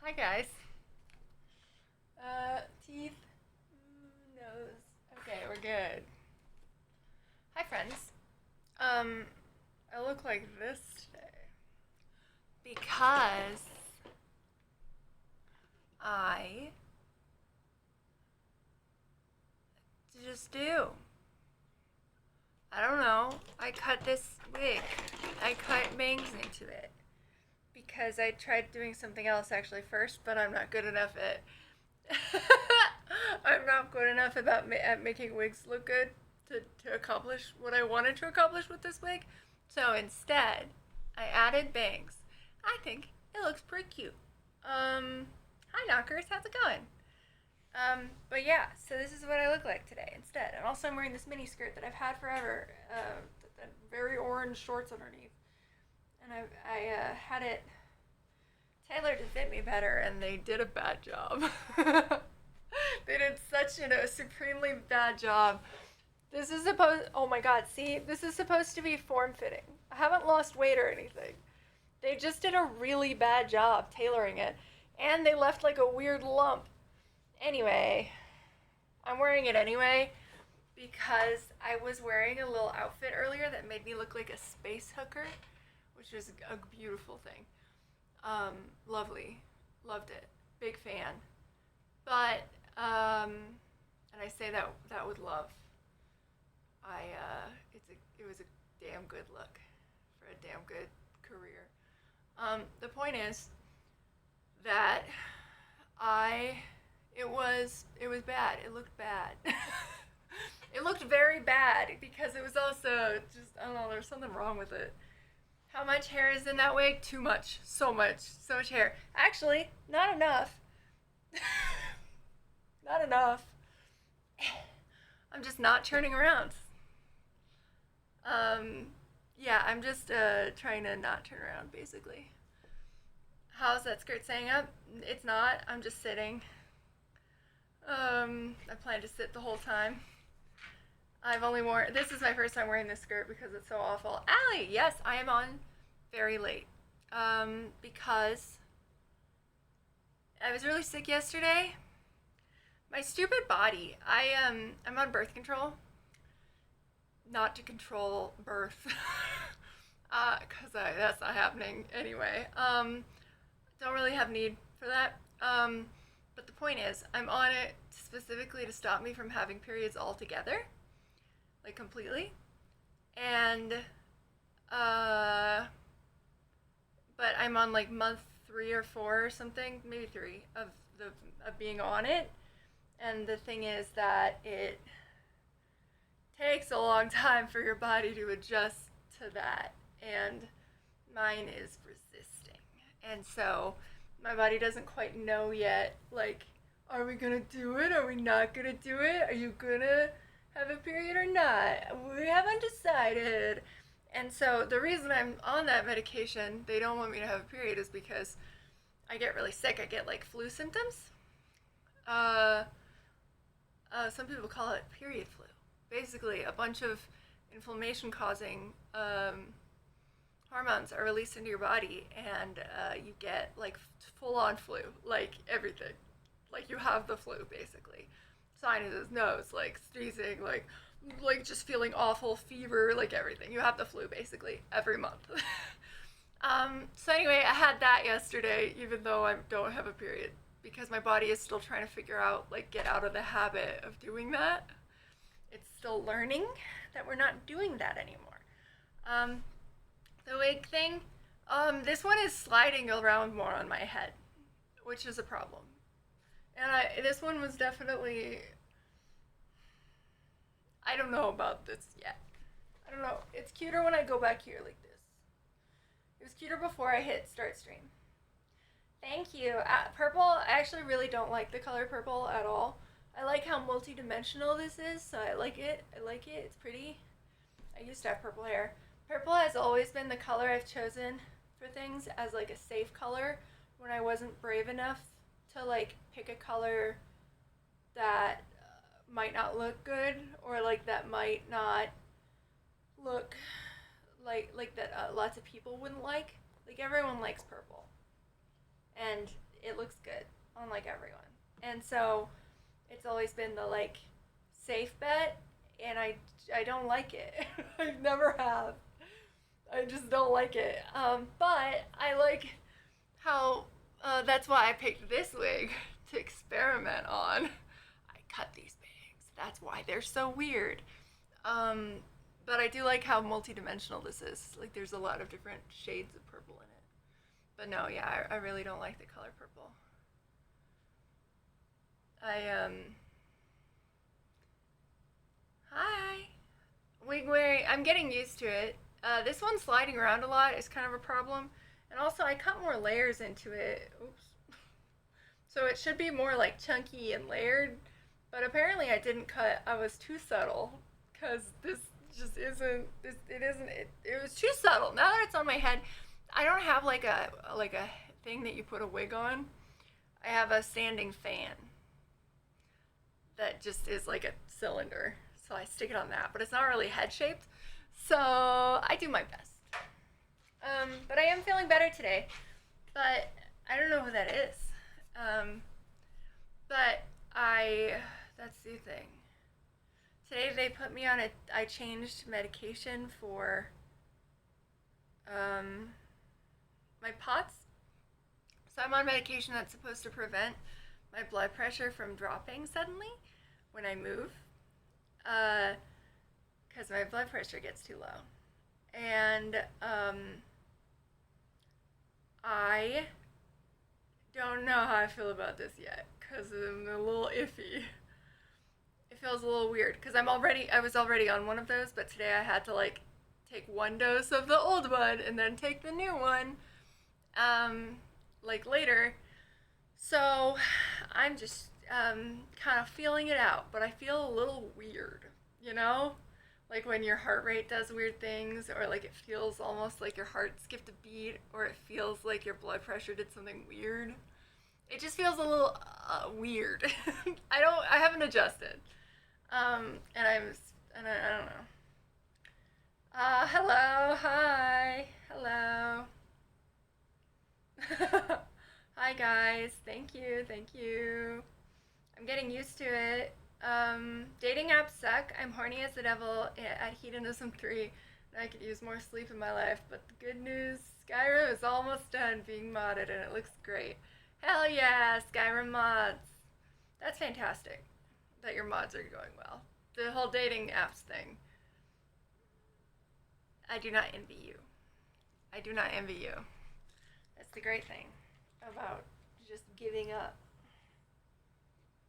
Hi guys. Teeth, nose. Okay, we're good. Hi friends. Um, I look like this today because I just do. I don't know. I cut this wig. I cut bangs into it because I tried doing something else actually first, but I'm not good enough at I'm not good enough at making wigs look good to accomplish what I wanted to accomplish with this wig. So instead, I added bangs. I think it looks pretty cute. Hi knockers, how's it going? But yeah, so this is what I look like today instead. And also I'm wearing this mini skirt that I've had forever, that very orange shorts underneath. And I had it tailored to fit me better, and they did a bad job. They did such a supremely bad job. This is supposed. Oh my god! See, this is supposed to be form fitting. I haven't lost weight or anything. They just did a really bad job tailoring it, and they left like a weird lump. Anyway, I'm wearing it anyway because I was wearing a little outfit earlier that made me look like a space hooker, which is a beautiful thing. Um, Lovely, loved it, big fan. But and I say that with love. It was a damn good look for a damn good career. The point is that I it was bad. It looked bad. It looked very bad because it was also just I don't know. There's something wrong with it. How much hair is in that wig? Too much. So much hair. Actually, not enough. Not enough. I'm just not turning around. Um, yeah, I'm just trying to not turn around, basically. How's that skirt staying up? It's not. I'm just sitting. I plan to sit the whole time. I've only worn. This is my first time wearing this skirt because it's so awful. Allie, yes, I am on very late. Because I was really sick yesterday. My stupid body. I'm on birth control, not to control birth, because that's not happening anyway. Don't really have need for that. But the point is, I'm on it specifically to stop me from having periods altogether, like completely. And uh, but I'm on like month 3 or 4 or something, maybe three the of being on it. And the thing is that it takes a long time for your body to adjust to that, and mine is resisting. And so my body doesn't quite know yet, like, are we gonna do it? Are we not gonna do it? Are you gonna have a period or not? We haven't decided. And so the reason I'm on that medication, they don't want me to have a period, is because I get really sick. I get like flu symptoms. Uh, some people call it period flu. Basically, a bunch of inflammation causing hormones are released into your body, and you get like full on flu, like everything. Like you have the flu, basically. Sinuses, nose, like sneezing, like just feeling awful, fever, like everything. You have the flu basically every month. So anyway, I had that yesterday, even though I don't have a period, because my body is still trying to figure out, like, get out of the habit of doing that. It's still learning that we're not doing that anymore. Um, the wig thing, this one is sliding around more on my head, which is a problem. And this one was definitely, I don't know about this yet. I don't know. It's cuter when I go back here like this. It was cuter before I hit start stream. Thank you. Purple, I actually really don't like the color purple at all. I like how multi-dimensional this is, so I like it. I like it. It's pretty. I used to have purple hair. Purple has always been the color I've chosen for things as like a safe color when I wasn't brave enough to like pick a color that might not look good, or like that might not look like that lots of people wouldn't like. Like everyone likes purple, and it looks good on like everyone. And so it's always been the like safe bet, and I don't like it. I never have. I just don't like it. But I like how that's why I picked this wig to experiment on. I cut these bangs. That's why they're so weird. Um, but I do like how multidimensional this is. Like there's a lot of different shades of purple in it. But no, yeah, I really don't like the color purple. I Hi. Wig wearing. I'm getting used to it. This one sliding around a lot is kind of a problem, and also I cut more layers into it. Oops. So it should be more like chunky and layered, but apparently I didn't cut. I was too subtle, cause this just isn't. This it isn't. It was too subtle. Now that it's on my head, I don't have like a thing that you put a wig on. I have a standing fan that just is like a cylinder. So I stick it on that, but it's not really head shaped. So I do my best. But I am feeling better today. But I don't know who that is. Um, but that's the thing. Today they put me on I changed medication for my POTS. So I'm on medication that's supposed to prevent my blood pressure from dropping suddenly when I move, because my blood pressure gets too low. And I don't know how I feel about this yet, because I'm a little iffy. It feels a little weird, because I was already on one of those, but today I had to like take one dose of the old one and then take the new one, like later. So I'm just kind of feeling it out, but I feel a little weird, you know? Like when your heart rate does weird things, or like it feels almost like your heart skipped a beat, or it feels like your blood pressure did something weird. It just feels a little weird. I haven't adjusted. I don't know. Hello, hi, hello. Hi guys, thank you. I'm getting used to it. Dating apps suck. I'm horny as the devil at Hedonism 3, and I could use more sleep in my life. But the good news, Skyrim is almost done being modded, and it looks great. Hell yeah, Skyrim mods. That's fantastic that your mods are going well. The whole dating apps thing. I do not envy you. I do not envy you. That's the great thing about just giving up.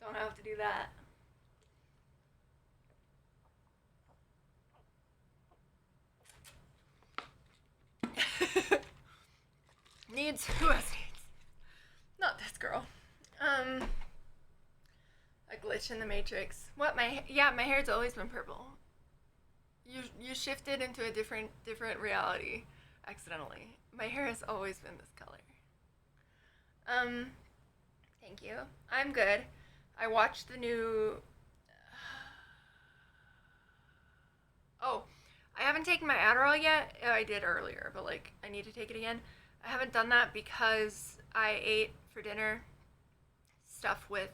Don't have to do that. Needs? Who has needs? Not this girl. A glitch in the matrix. What? My hair's always been purple. You shifted into a different reality accidentally. My hair has always been this color. Um, Thank you. I'm good. I watched the new. Oh, I haven't taken my Adderall yet. I did earlier, but like I need to take it again. I haven't done that because I ate for dinner stuff with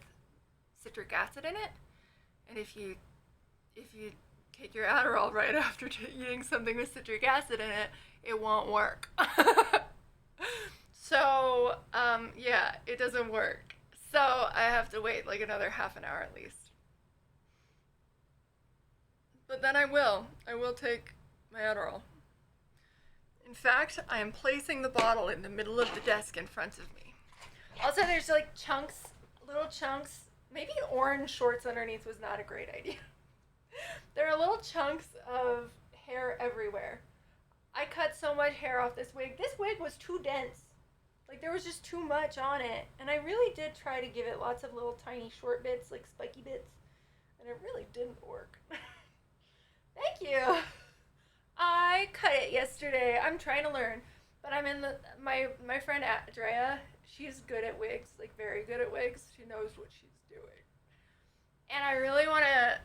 citric acid in it, and if you take your Adderall right after eating something with citric acid in it, it won't work. So yeah, it doesn't work. So I have to wait like another half an hour at least. But then I will. I will take my Adderall. In fact, I am placing the bottle in the middle of the desk in front of me. Also, there's like chunks, little chunks. Maybe orange shorts underneath was not a great idea. There are little chunks of hair everywhere. I cut so much hair off this wig. This wig was too dense. Like there was just too much on it. And I really did try to give it lots of little tiny short bits, like spiky bits. And it really didn't work. Thank you. I cut it yesterday. I'm trying to learn. But I'm in my friend Drea, she's good at wigs, like very good at wigs. She knows what she's doing. And I really wanna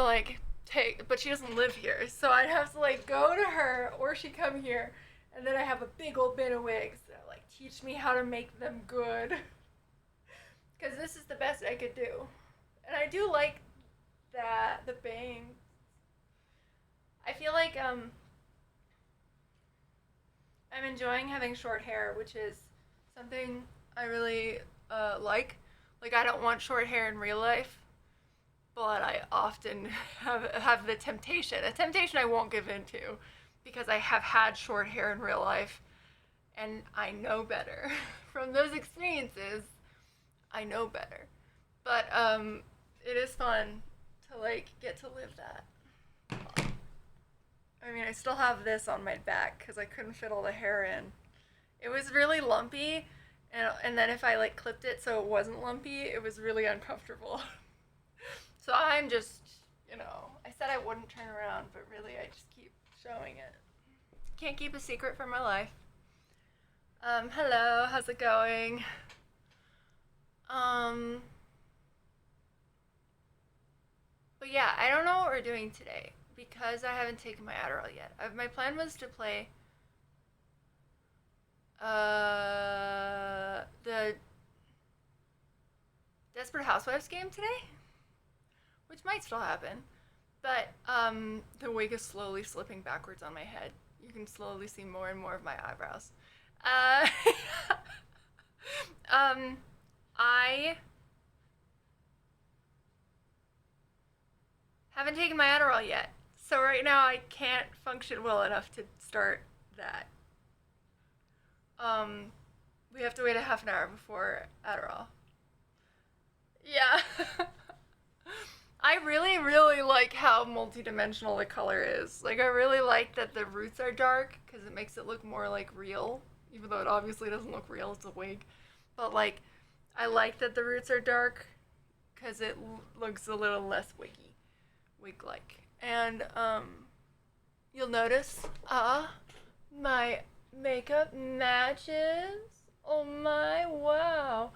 like take, but she doesn't live here, so I'd have to like go to her, or she come here And then I have a big old bin of wigs that like teach me how to make them good. Because this is the best I could do. And I do like that, the bangs. I feel like I'm enjoying having short hair, which is something I really like. Like I don't want short hair in real life, but I often have the temptation, a temptation I won't give into, because I have had short hair in real life, and I know better. From those experiences, I know better. But it is fun to like get to live that. I mean, I still have this on my back because I couldn't fit all the hair in. It was really lumpy, and then if I like clipped it so it wasn't lumpy, it was really uncomfortable. So I'm just, I said I wouldn't turn around, but really I just keep showing it. Can't keep a secret from my life. Hello, how's it going? Um, but yeah, I don't know what we're doing today because I haven't taken my Adderall yet. My plan was to play the Desperate Housewives game today, which might still happen. But the wig is slowly slipping backwards on my head. You can slowly see more and more of my eyebrows. Uh, I haven't taken my Adderall yet. So right now I can't function well enough to start that. Um, we have to wait a half an hour before Adderall. Yeah. I really, really like how multidimensional the color is. Like, I really like that the roots are dark because it makes it look more like real, even though it obviously doesn't look real. It's a wig. But, like, I like that the roots are dark because it looks a little less wig-like. And, you'll notice, my makeup matches. Oh my, wow.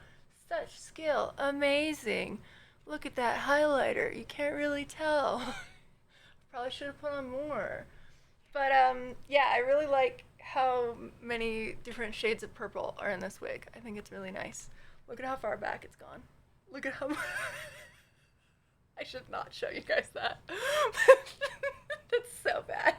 Such skill. Amazing. Look at that highlighter. You can't really tell. Probably should have put on more. But yeah, I really like how many different shades of purple are in this wig. I think it's really nice. Look at how far back it's gone. Look at how I should not show you guys that. That's so bad.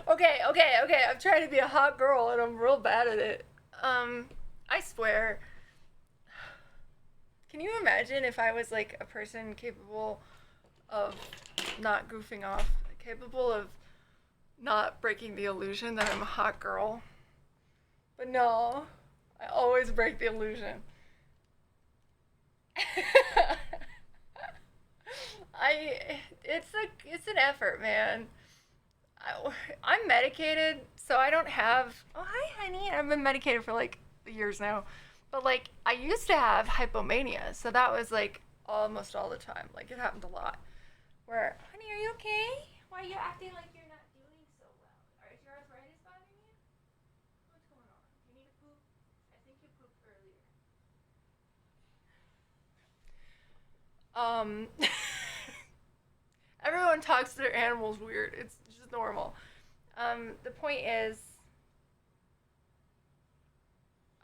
Okay. I'm trying to be a hot girl and I'm real bad at it. I swear. Can you imagine if I was like a person capable of not goofing off, capable of not breaking the illusion that I'm a hot girl? But no, I always break the illusion. It's an effort, man. I'm medicated, so I don't have. Oh, hi, honey. I've been medicated for like years now, but like I used to have hypomania, so that was like almost all the time. Like it happened a lot. Where, honey, are you okay? Why are you acting like you're not doing so well? Is your arthritis bothering you? What's going on? You need to poop? I think you pooped earlier. Um, everyone talks to their animals weird. It's just normal. The point is,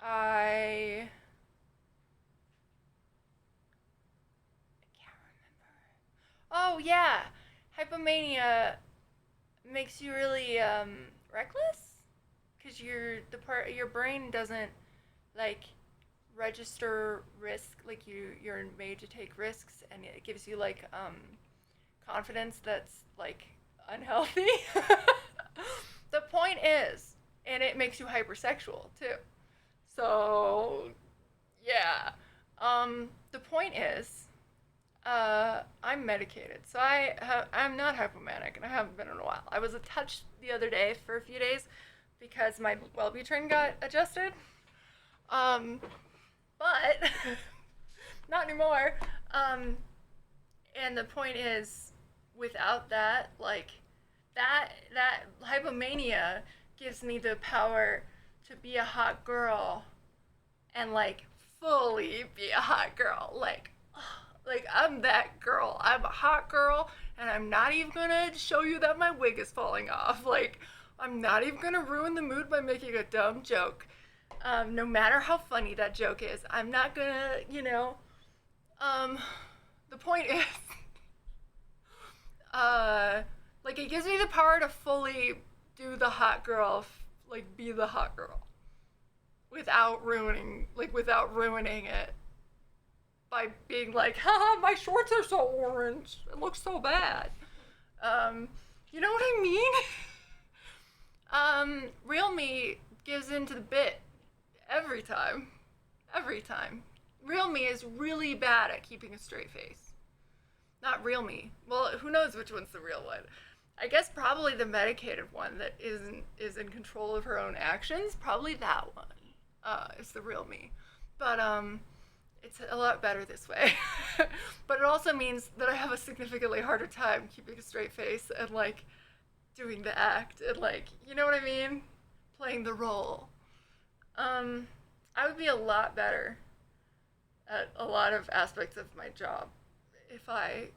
I can't remember. Oh yeah, hypomania makes you really reckless because your brain doesn't like register risk, like you're made to take risks, and it gives you like confidence that's like unhealthy. The point is, and it makes you hypersexual too. So yeah. The point is, I'm medicated, so I'm not hypomanic, and I haven't been in a while. I was a touch the other day for a few days because my Wellbutrin got adjusted. Um, but not anymore. And the point is, without that, like that hypomania gives me the power to be a hot girl and like fully be a hot girl. Like I'm that girl. I'm a hot girl, and I'm not even gonna show you that my wig is falling off. Like, I'm not even gonna ruin the mood by making a dumb joke. No matter how funny that joke is, I'm not gonna, Um, the point is, like, it gives me the power to fully do the hot girl, like, be the hot girl without ruining it by being like, haha, my shorts are so orange. It looks so bad. You know what I mean? Real me gives into the bit every time. Every time. Real me is really bad at keeping a straight face. Not real me. Well, who knows which one's the real one? I guess probably the medicated one that is in control of her own actions. Probably that one is the real me. But it's a lot better this way. But it also means that I have a significantly harder time keeping a straight face and like doing the act and like, you know what I mean? Playing the role. I would be a lot better at a lot of aspects of my job if I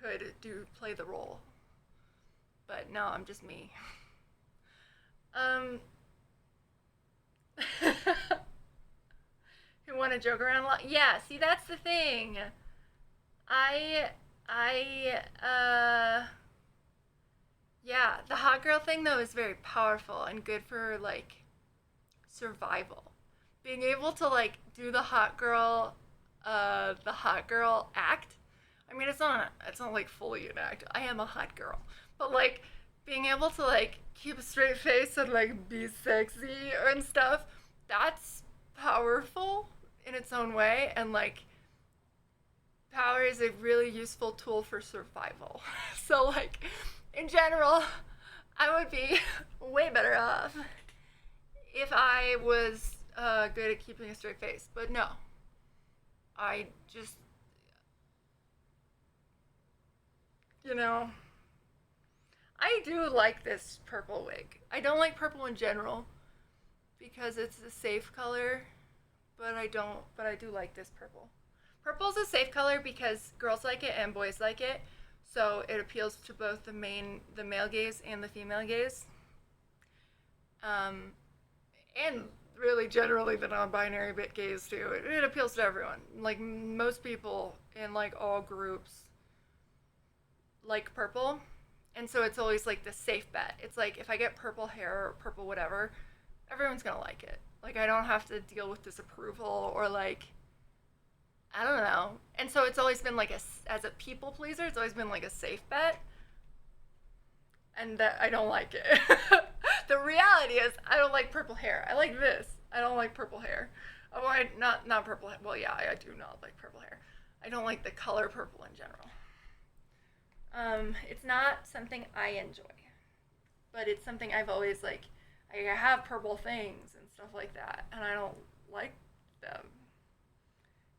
could play the role. But no, I'm just me. Um Who want to joke around a lot? Yeah, see that's the thing. I I yeah, the hot girl thing though is very powerful and good for like survival. Being able to like do the hot girl act. I mean, it's not like fully an act. I am a hot girl, but like being able to like keep a straight face and like be sexy and stuff, that's powerful in its own way, and like power is a really useful tool for survival. So like in general, I would be way better off if I was good at keeping a straight face. But no, I just, you know, I do like this purple wig. I don't like purple in general because it's a safe color, but I do like this purple. Purple's a safe color because girls like it and boys like it, so it appeals to both the male gaze and the female gaze. And really generally the non-binary bit gaze too. It appeals to everyone. Like most people in like all groups like purple, and so it's always like the safe bet. It's like if I get purple hair or purple whatever, everyone's gonna like it. Like I don't have to deal with disapproval or like I don't know. And so it's always been like as a people pleaser, it's always been like a safe bet, and that I don't like it. The reality is I don't like purple hair. I like this. I don't like purple hair. Oh, not purple. Well, yeah, I do not like purple hair. I don't like the color purple in general. It's not something I enjoy, but it's something I've always like. I have purple things and stuff like that, and I don't like them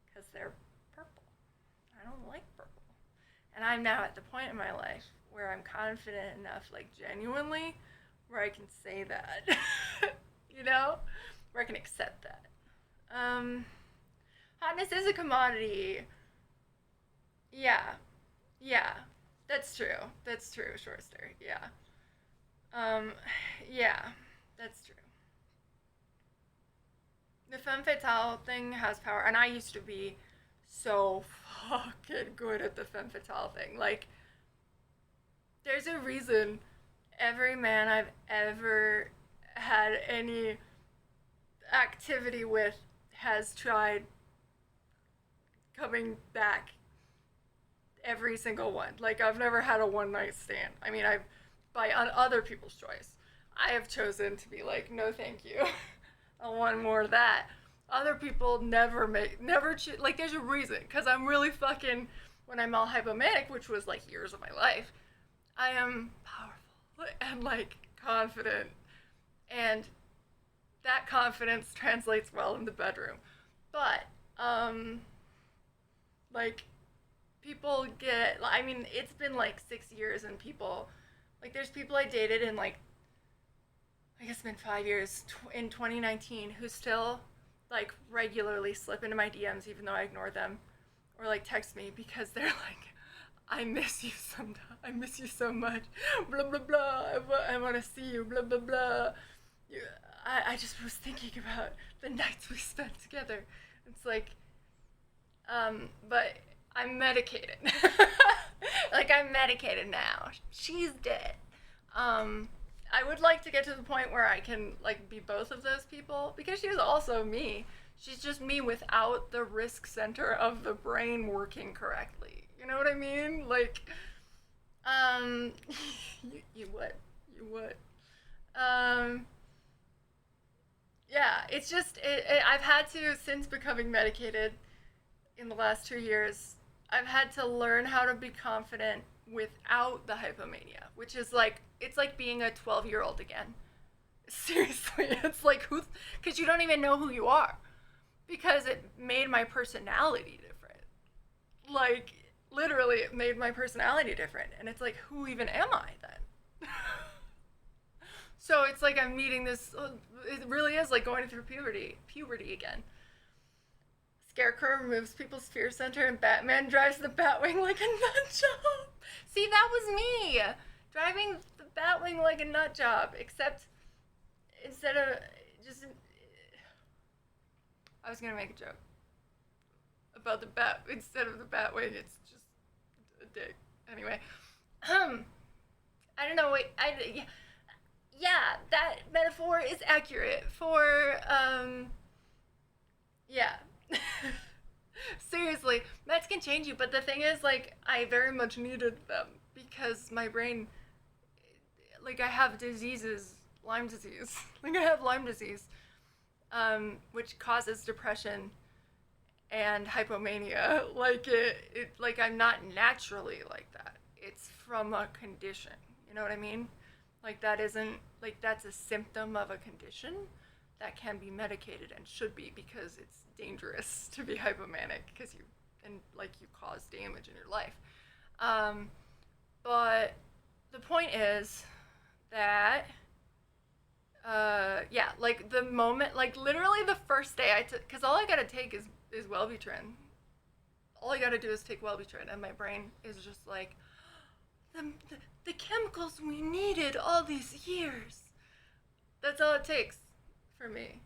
because they're purple. I don't like purple, and I'm now at the point in my life where I'm confident enough, like genuinely, where I can say that, you know, where I can accept that. Um, Hotness is a commodity. Yeah, yeah, that's true. That's true, Shorster. Yeah. Um, yeah, that's true. The femme fatale thing has power, and I used to be so fucking good at the femme fatale thing. Like, there's a reason every man I've ever had any activity with has tried coming back, every single one. Like I've never had a one night stand. I mean, I've by on other people's choice. I have chosen to be like, no, thank you. I want more of that. Other people like. There's a reason, because I'm really fucking. When I'm all hypomanic, which was like years of my life, I am powerful and like confident, and that confidence translates well in the bedroom. But like people get. I mean, it's been like 6 years, and people like there's people I dated in like I guess it's been 5 years in 2019 who still like regularly slip into my DMs even though I ignore them, or like text me because they're like, I miss you sometimes. I miss you so much. Blah, blah, blah. I want to see you. Blah, blah, blah. You, I just was thinking about the nights we spent together. It's like, but I'm medicated. Like, I'm medicated now. She's dead. I would like to get to the point where I can, like, be both of those people, because she's also me. She's just me without the risk center of the brain working correctly. You know what I mean? Like, um, you would. You would. Um, yeah, it's just, I've had to, since becoming medicated in the last 2 years, I've had to learn how to be confident without the hypomania, which is like, it's like being a 12-year-old again. Seriously, it's like, because you don't even know who you are, because it made my personality different. Like, literally, it made my personality different. And it's like, who even am I then? So it's like I'm meeting this, it really is like going through puberty again. Scarecrow removes people's fear center, and Batman drives the Batwing like a nut job. See, that was me driving the Batwing like a nut job, except instead of just, I was gonna make a joke about the bat instead of the Batwing. It's just a dick. Anyway, I don't know. Wait, yeah, that metaphor is accurate for yeah. Seriously, meds can change you, but the thing is, like, I very much needed them because my brain, like, I have diseases, Lyme disease. Like, I have Lyme disease, which causes depression and hypomania. Like, like, I'm not naturally like that. It's from a condition. You know what I mean? Like, that isn't, like, that's a symptom of a condition that can be medicated and should be, because it's dangerous to be hypomanic because you, and like, you cause damage in your life. But the point is that, yeah, like, the moment, like, literally the first day I took, because all I gotta take is Wellbutrin. All I gotta do is take Wellbutrin, and my brain is just like, the chemicals we needed all these years. That's all it takes for me.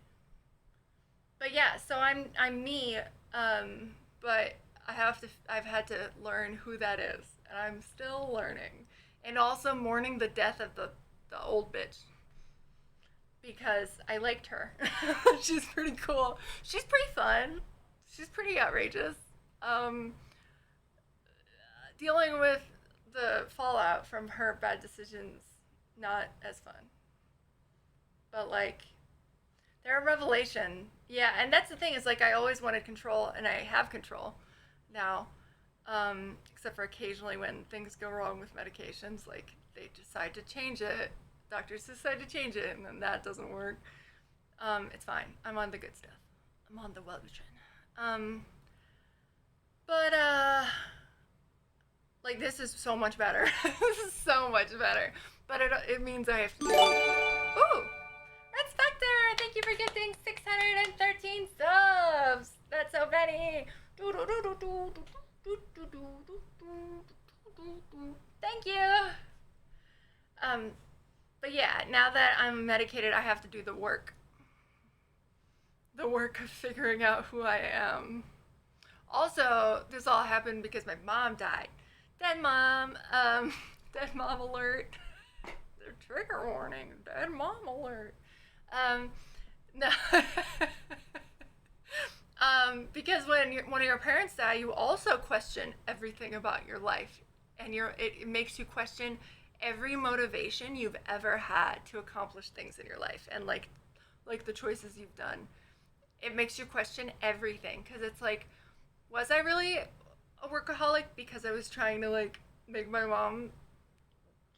But yeah, so I'm me, but I've had to learn who that is, and I'm still learning, and also mourning the death of the old bitch, because I liked her. She's pretty cool. She's pretty fun. She's pretty outrageous. Um, Dealing with the fallout from her bad decisions, not as fun. But, like, they're a revelation. Yeah, and that's the thing, is, like, I always wanted control, and I have control now. Except for occasionally when things go wrong with medications, like, they decide to change it. Doctors decide to change it, and then that doesn't work. It's fine. I'm on the good stuff. I'm on the Wellbutrin. But, like, this is so much better. This is so much better. But it means I have to do... Ooh! Red Spectre! Thank you for gifting 613 subs! That's so many! Thank you! But yeah, now that I'm medicated, I have to do the work. The work of figuring out who I am. Also, this all happened because my mom died. Dead mom. Dead mom alert. Trigger warning. Dead mom alert. No. Because when one of your parents die, you also question everything about your life, and it makes you question every motivation you've ever had to accomplish things in your life, and like the choices you've done. It makes you question everything, because it's like, was I really a workaholic because I was trying to, like, make my mom,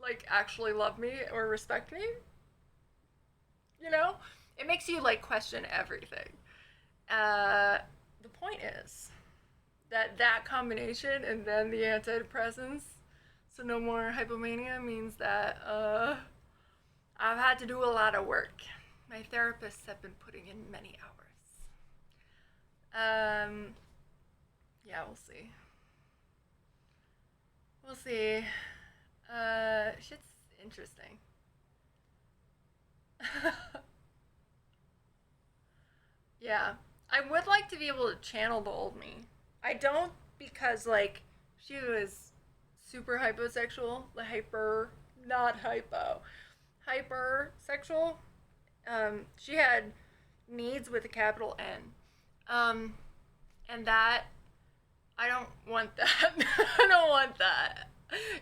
like, actually love me or respect me? You know? It makes you, like, question everything. The point is that combination, and then the antidepressants, so no more hypomania, means that I've had to do a lot of work. My therapists have been putting in many hours. Yeah, we'll see. We'll see. Shit's interesting. Yeah. I would like to be able to channel the old me. I don't because, like, she was super hyposexual. Like, not hypo. Hypersexual. She had needs with a capital N. Um, and that, I don't want that. I don't want that.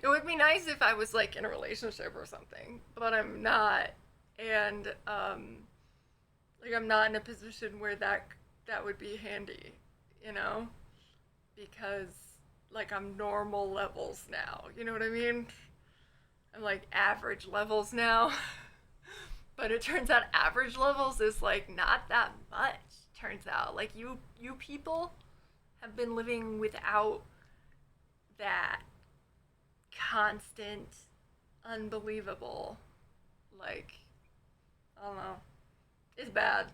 It would be nice if I was, like, in a relationship or something, but I'm not. And, like, I'm not in a position where that would be handy, you know? Because, like, I'm normal levels now. You know what I mean? I'm like average levels now. But it turns out average levels is like not that much. Turns out, like, you people have been living without that constant, unbelievable, like, I don't know. It's bad.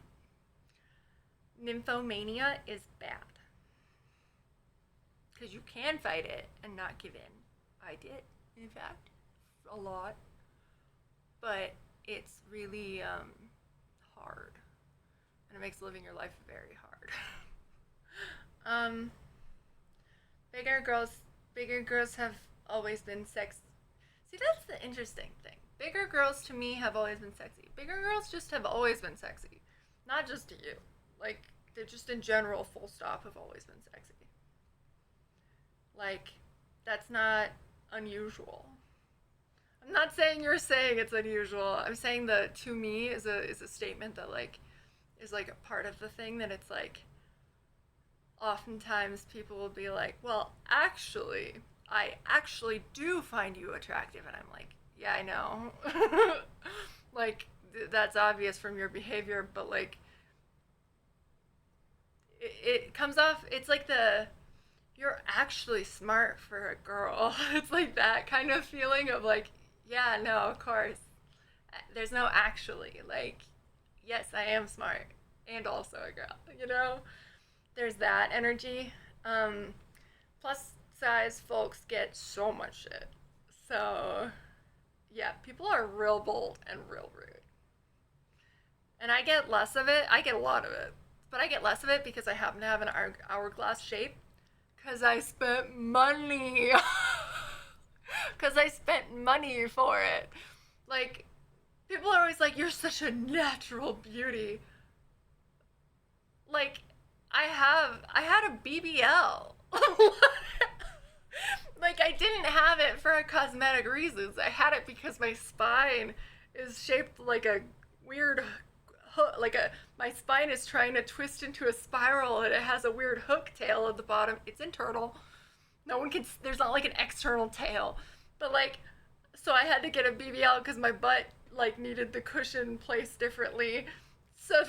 Nymphomania is bad because you can fight it and not give in. I did, in fact, a lot, but it's really hard, and it makes living your life very hard. um, bigger girls, bigger girls have always been sex. See, that's the interesting thing. Bigger girls to me have always been sexy. Bigger girls just have always been sexy, not just to you. Like, they're just in general, full stop, have always been sexy. Like, that's not unusual. I'm not saying you're saying it's unusual. I'm saying that to me is a statement that, like, is like a part of the thing that it's like oftentimes people will be like, "Well, actually, I actually do find you attractive." And I'm like, "Yeah, I know." Like, that's obvious from your behavior, but like it comes off, it's like the you're actually smart for a girl. It's like that kind of feeling of like, yeah, no, of course. There's no actually. Like, yes, I am smart and also a girl, you know? There's that energy. Um, Plus size folks get so much shit. So, yeah, people are real bold and real rude. And I get less of it. I get a lot of it. But I get less of it because I happen to have an hourglass shape. Because I spent money. Because I spent money for it. Like, people are always like, "You're such a natural beauty." Like, I had a BBL. Like, I didn't have it for cosmetic reasons. I had it because my spine is shaped like a weird hook, like a my spine is trying to twist into a spiral and it has a weird hook tail at the bottom. It's internal. No one can, there's not like an external tail. But like, so I had to get a BBL because my butt like needed the cushion placed differently so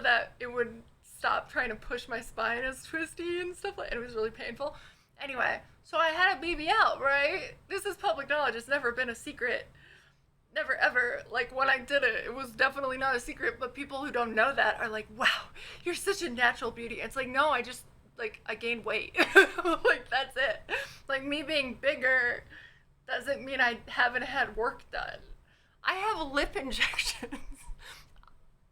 that it would stop trying to push my spine as twisty and stuff like, and it was really painful. Anyway, so I had a BBL, right? This is public knowledge. It's never been a secret. Never ever. Like, when I did it, it was definitely not a secret, but people who don't know that are like, "Wow, you're such a natural beauty." It's like, no, I just, like, I gained weight. Like, that's it. Like, me being bigger doesn't mean I haven't had work done. I have lip injections.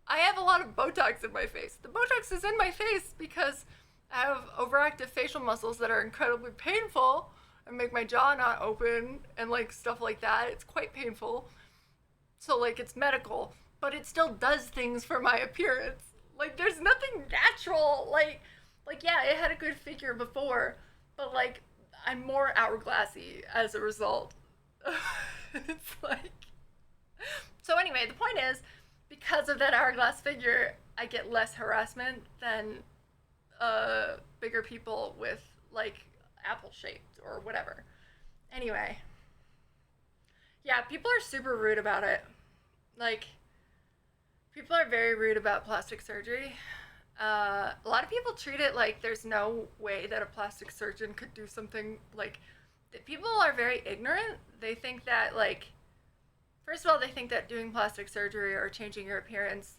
I have a lot of Botox in my face. The Botox is in my face because I have overactive facial muscles that are incredibly painful and make my jaw not open and like stuff like that. It's quite painful. So like, it's medical, but it still does things for my appearance. Like, there's nothing natural. Like, yeah, it had a good figure before, but like, I'm more hourglassy as a result. It's like, so anyway, the point is, because of that hourglass figure, I get less harassment than bigger people with like apple shaped or whatever. Anyway, yeah, people are super rude about it. Like, people are very rude about plastic surgery. A lot of people treat it like there's no way that a plastic surgeon could do something like. People are very ignorant. They think that, like, first of all, they think that doing plastic surgery or changing your appearance,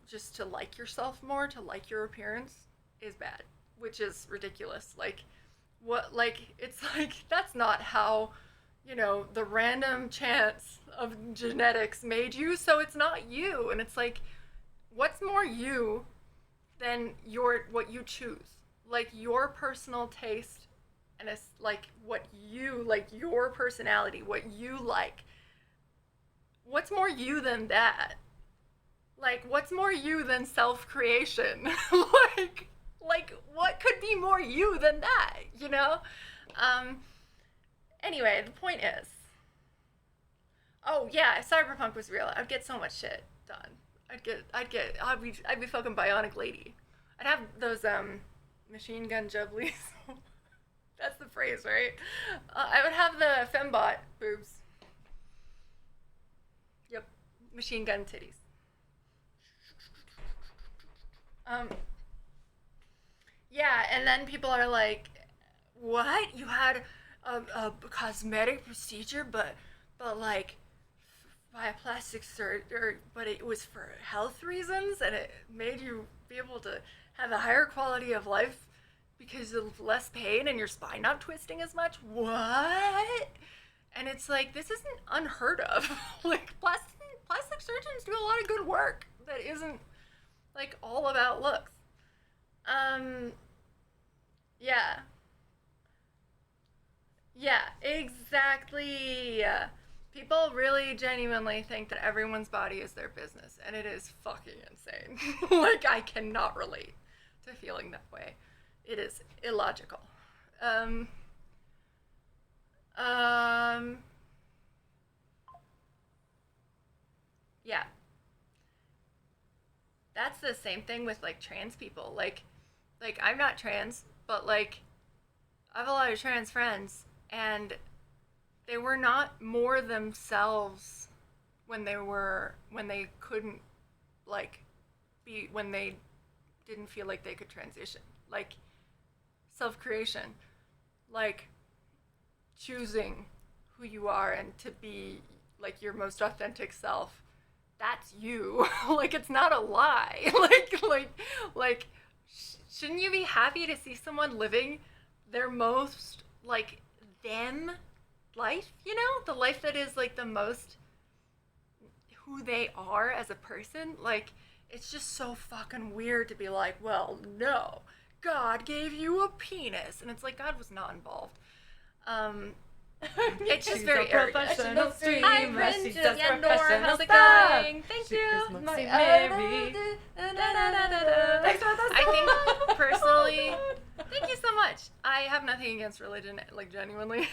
just to like yourself more, to like your appearance, is bad, which is ridiculous. Like, what, like, it's like, that's not how, the random chance of genetics made you, so it's not you. And it's like, what's more you than what you choose? Like, your personal taste, and it's like what you like, your personality, what you like. What's more you than that? Like, what's more you than self-creation? like what could be more you than that, um anyway, the point is, oh yeah, if cyberpunk was real, I'd get so much shit done. I'd be fucking bionic lady. I'd have those machine gun jubblies. That's the phrase, right? I would have the fembot boobs. Yep, machine gun titties. Um, yeah, and then people are like, "What? You had a cosmetic procedure, but like by a plastic surgeon, but it was for health reasons, and it made you be able to have a higher quality of life because of less pain and your spine not twisting as much." What? And it's like, this isn't unheard of. Like, plastic surgeons do a lot of good work that isn't like all about looks. Um, yeah, yeah, exactly. People really genuinely think that everyone's body is their business, and it is fucking insane. Like, I cannot relate to feeling that way. It is illogical. Um, um, yeah, that's the same thing with like trans people. Like I'm not trans, but like I have a lot of trans friends, and they were not more themselves when they couldn't like be when they didn't feel like they could transition. Like self creation, like choosing who you are and to be like your most authentic self. That's you. Like, it's not a lie. Like shouldn't you be happy to see someone living their most like them life, the life that is like the most who they are as a person? Like, it's just so fucking weird to be like, well, no, God gave you a penis, and it's like, God was not involved. um it's just She's very a arrogant. professional Hi, streamer. Brenda. She does Yeah, Norm, professional how's it stuff. going? Thank She you. is Moxie Mary. Thanks for the I think personally, thank you so much. I have nothing against religion, like genuinely.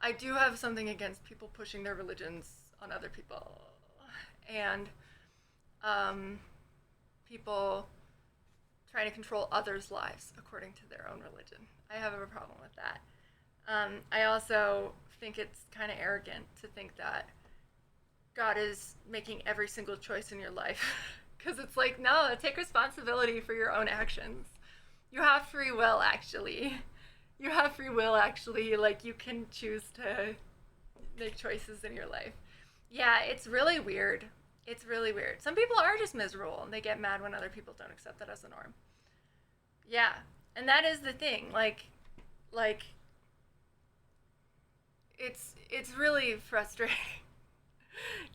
I do have something against people pushing their religions on other people, and um, people trying to control others' lives according to their own religion. I have a problem with that. I also think it's kind of arrogant to think that God is making every single choice in your life. Because it's like, no, take responsibility for your own actions. You have free will, actually. You have free will, actually. Like, you can choose to make choices in your life. Yeah, it's really weird. It's really weird. Some people are just miserable and they get mad when other people don't accept that as a norm. Yeah, and that is the thing. Like it's really frustrating.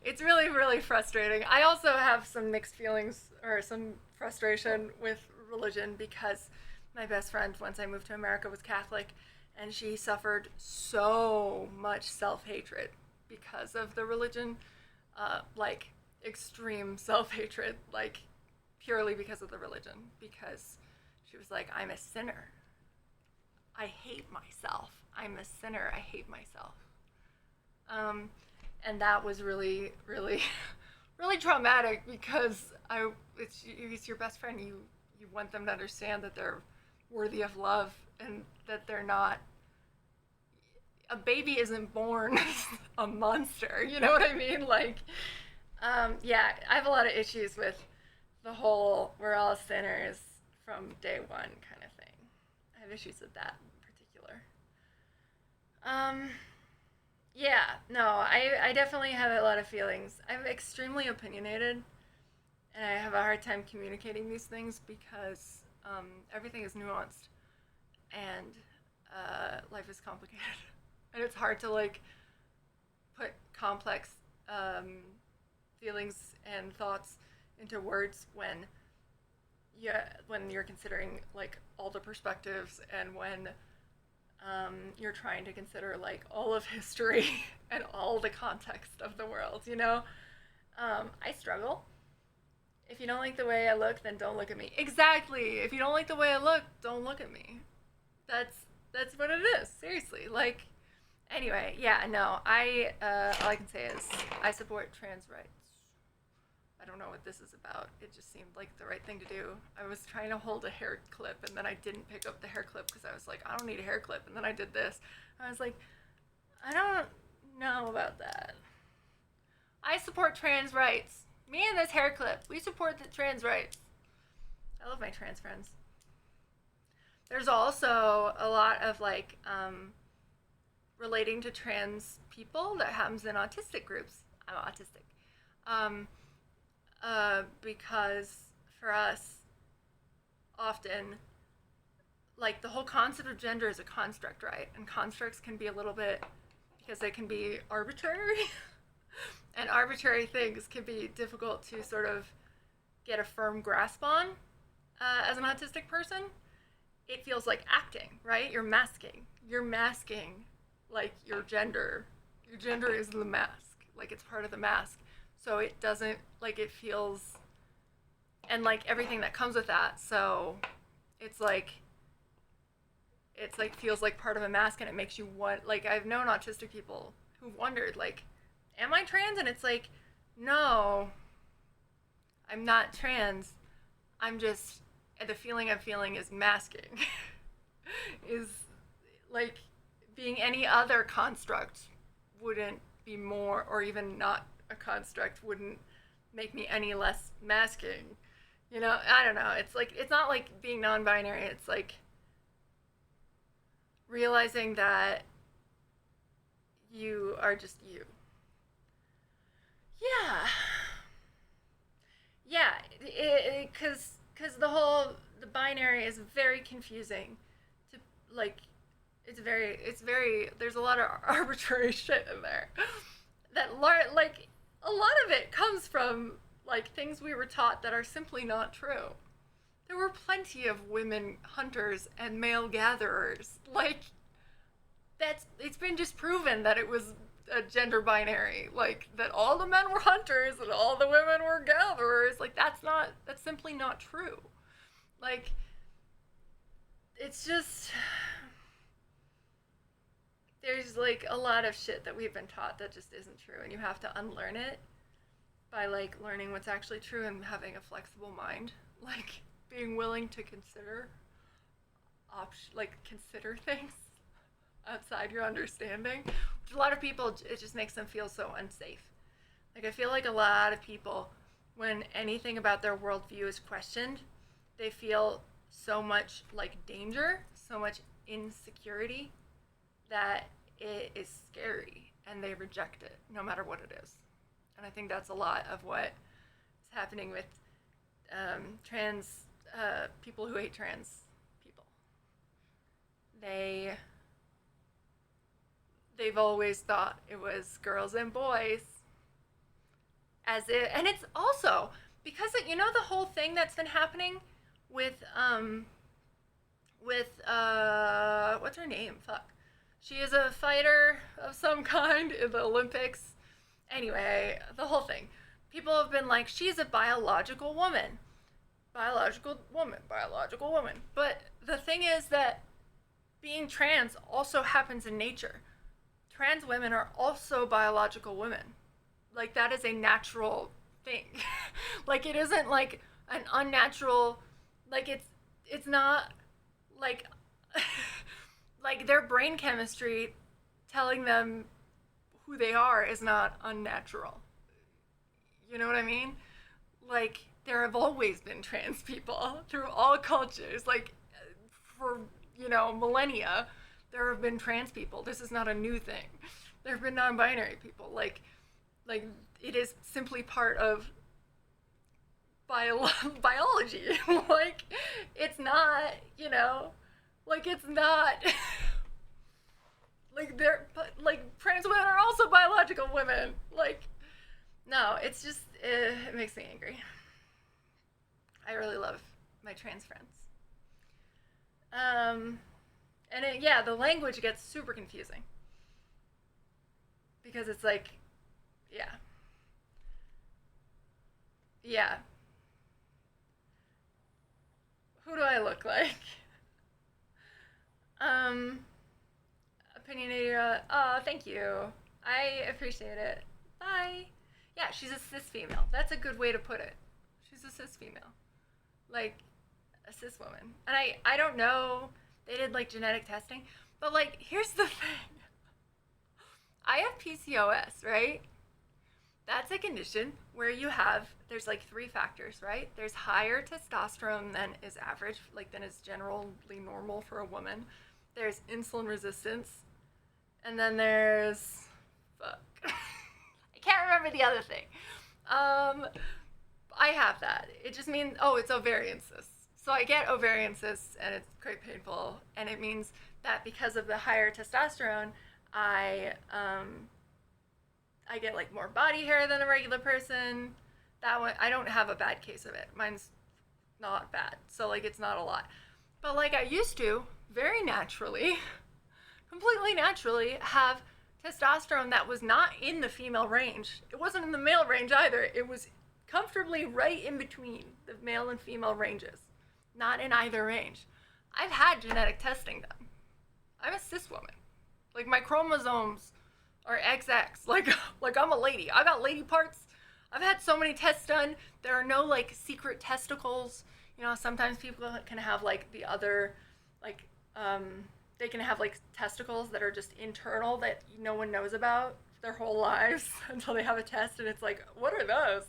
It's really, really frustrating. I also have some mixed feelings or some frustration with religion because my best friend, once I moved to America, was Catholic, and she suffered so much self-hatred because of the religion, like extreme self-hatred, like purely because of the religion, because she was like, I'm a sinner. I hate myself. I'm a sinner. I hate myself. Um, and that was really, really, really traumatic because it's your best friend. You want them to understand that they're worthy of love and that they're not. A baby isn't born a monster. You know what I mean? Like, yeah, I have a lot of issues with the whole "we're all sinners from day one" kind of thing. I have issues with that in particular. Um, yeah, no, I definitely have a lot of feelings. I'm extremely opinionated, and I have a hard time communicating these things because everything is nuanced. And life is complicated. And it's hard to, like, put complex feelings and thoughts into words when you're considering, like, all the perspectives, and when you're trying to consider, like, all of history and all the context of the world, you know? I struggle. If you don't like the way I look, then don't look at me. Exactly. If you don't like the way I look, don't look at me. That's what it is. Seriously. Like, anyway, yeah, no. All I can say is I support trans rights. I don't know what this is about. It just seemed like the right thing to do. I was trying to hold a hair clip, and then I didn't pick up the hair clip because I was like, I don't need a hair clip. And then I did this. I was like, I don't know about that. I support trans rights. Me and this hair clip, we support the trans rights. I love my trans friends. There's also a lot of, like, relating to trans people that happens in autistic groups. I'm autistic. Because for us, often, like, the whole concept of gender is a construct, right? And constructs can be a little bit, because they can be arbitrary. And arbitrary things can be difficult to sort of get a firm grasp on as an autistic person. It feels like acting, right? You're masking, like, your gender. Your gender is the mask, like, it's part of the mask. So it doesn't, like, it feels, and, like, everything that comes with that. So it's like feels like part of a mask, and it makes you want, like, I've known autistic people who've wondered, like, am I trans? And it's like, no, I'm not trans. I'm just, the feeling I'm feeling is masking. Is, like, being any other construct wouldn't be more, or even not a construct wouldn't make me any less masking. You know, I don't know. It's like, it's not like being non-binary. It's like realizing that you are just you. Yeah, because the binary is very confusing. To, like, it's very. There's a lot of arbitrary shit in there. That, like, a lot of it comes from, like, things we were taught that are simply not true. There were plenty of women hunters and male gatherers. Like, it's been disproven that it was a gender binary, like, that all the men were hunters and all the women were gatherers. Like, that's simply not true. Like, it's just, there's, like, a lot of shit that we've been taught that just isn't true, and you have to unlearn it by, like, learning what's actually true and having a flexible mind, like, being willing to consider consider things outside your understanding. Which a lot of people, it just makes them feel so unsafe. Like, I feel like a lot of people, when anything about their worldview is questioned, they feel so much, like, danger, so much insecurity, that it is scary, and they reject it, no matter what it is. And I think that's a lot of what is happening with trans people who hate trans people. They've always thought it was girls and boys, and it's also because you know, the whole thing that's been happening with what's her name? Fuck. She is a fighter of some kind in the Olympics. Anyway, the whole thing. People have been like, she's a biological woman. Biological woman. But the thing is that being trans also happens in nature. Trans women are also biological women. Like, that is a natural thing. Like, it isn't like an unnatural, like, it's not like like, their brain chemistry telling them who they are is not unnatural. You know what I mean? Like, there have always been trans people through all cultures. Like, for, you know, millennia, there have been trans people. This is not a new thing. There have been non-binary people. Like it is simply part of biology. Like, it's not, you know, like, it's not Like like trans women are also biological women. Like, no, it's just it makes me angry. I really love my trans friends. And yeah, the language gets super confusing because it's like, yeah, yeah. Who do I look like? Um, Opinionated. Oh, thank you. I appreciate it. Bye. Yeah, she's a cis female. That's a good way to put it. She's a cis female. Like, a cis woman. And I don't know. They did, like, genetic testing. But, like, here's the thing. I have PCOS, right? That's a condition where there's like three factors, right? There's higher testosterone than is average, like than is generally normal for a woman. There's insulin resistance. And then there's, fuck. I can't remember the other thing. I have that. It just means, it's ovarian cysts. So I get ovarian cysts and it's quite painful. And it means that because of the higher testosterone, I get like more body hair than a regular person. That one, I don't have a bad case of it. Mine's not bad. So like it's not a lot. But like I used to, very naturally, completely naturally, have testosterone that was not in the female range. It wasn't in the male range either. It was comfortably right in between the male and female ranges. Not in either range. I've had genetic testing done. I'm a cis woman. Like my chromosomes are XX. Like I'm a lady. I got lady parts. I've had so many tests done. There are no like secret testicles. You know, sometimes people can have like the other, like, they can have like testicles that are just internal that no one knows about their whole lives until they have a test and it's like, what are those?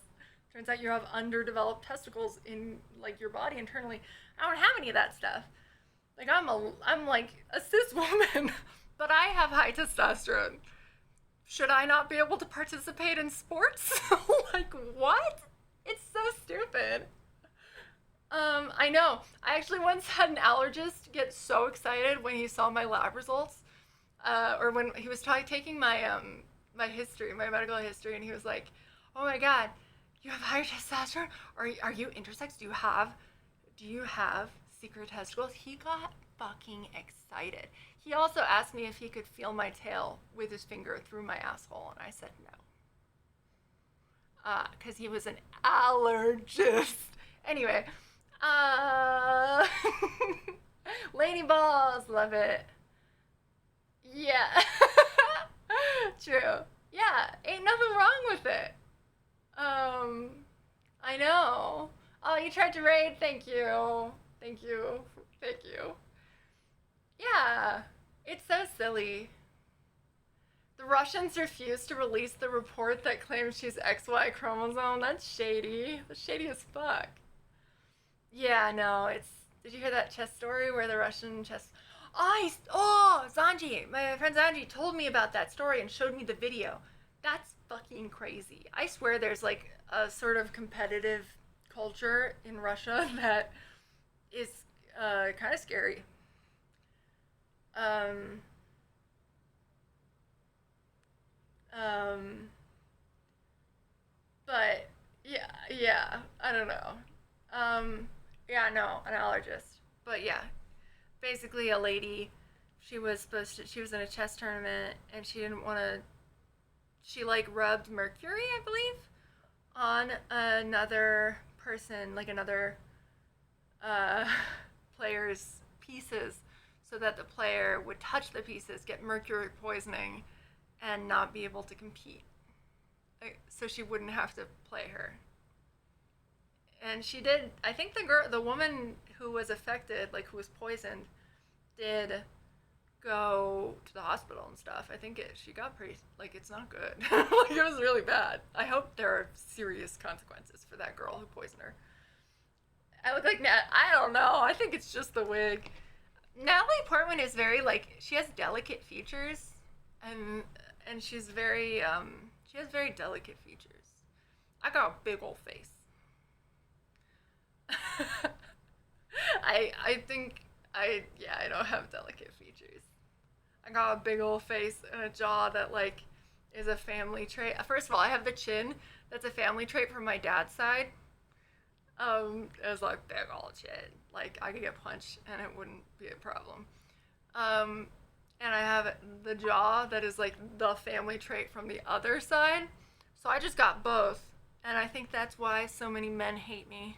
Turns out you have underdeveloped testicles in like your body internally. I don't have any of that stuff. Like I'm like a cis woman, but I have high testosterone. Should I not be able to participate in sports? Like what? It's so stupid. I know. I actually once had an allergist get so excited when he saw my lab results, or when he was taking my my history, my medical history, and he was like, "Oh my God, you have higher testosterone? Are you intersex? Do you have secret testicles?" He got fucking excited. He also asked me if he could feel my tail with his finger through my asshole, and I said no. Because he was an allergist. Anyway, lady balls, love it. Yeah. True. Yeah, ain't nothing wrong with it. I know. Oh, you tried to raid? Thank you. Thank you. Thank you. Yeah, it's so silly. The Russians refuse to release the report that claims she's XY chromosome. That's shady. That's shady as fuck. Yeah, no, it's. Did you hear that chess story where the Russian chess. Zanji, my friend Zanji told me about that story and showed me the video. That's fucking crazy. I swear there's like a sort of competitive culture in Russia that is kind of scary. Um, um, but yeah, I don't know. Yeah, no, an allergist. But yeah, basically a lady. She was in a chess tournament and she didn't want to. She like rubbed mercury, I believe, on another person, like another uh, player's pieces, so that the player would touch the pieces, get mercury poisoning, and not be able to compete. So she wouldn't have to play her. And she did. I think the woman who was affected, like who was poisoned, did go to the hospital and stuff. I think she got pretty, like, it's not good. Like, it was really bad. I hope there are serious consequences for that girl who poisoned her. I look like I don't know. I think it's just the wig. Natalie Portman is very, like, she has delicate features, and she's very, she has very delicate features. I got a big old face. I think, I don't have delicate features. I got a big old face and a jaw that like is a family trait. First of all, I have the chin. That's a family trait from my dad's side. It was like big old chin. Like I could get punched and it wouldn't be a problem. And I have the jaw that is like the family trait from the other side. So I just got both. And I think that's why so many men hate me.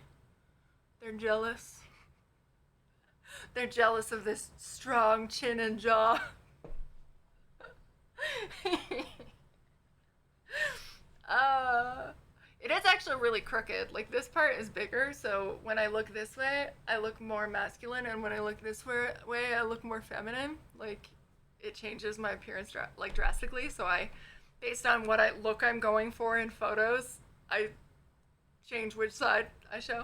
They're jealous. They're jealous of this strong chin and jaw. It is actually really crooked. Like this part is bigger, so when I look this way, I look more masculine, and when I look this way, I look more feminine. Like it changes my appearance like drastically. So based on what I'm going for in photos, I change which side I show.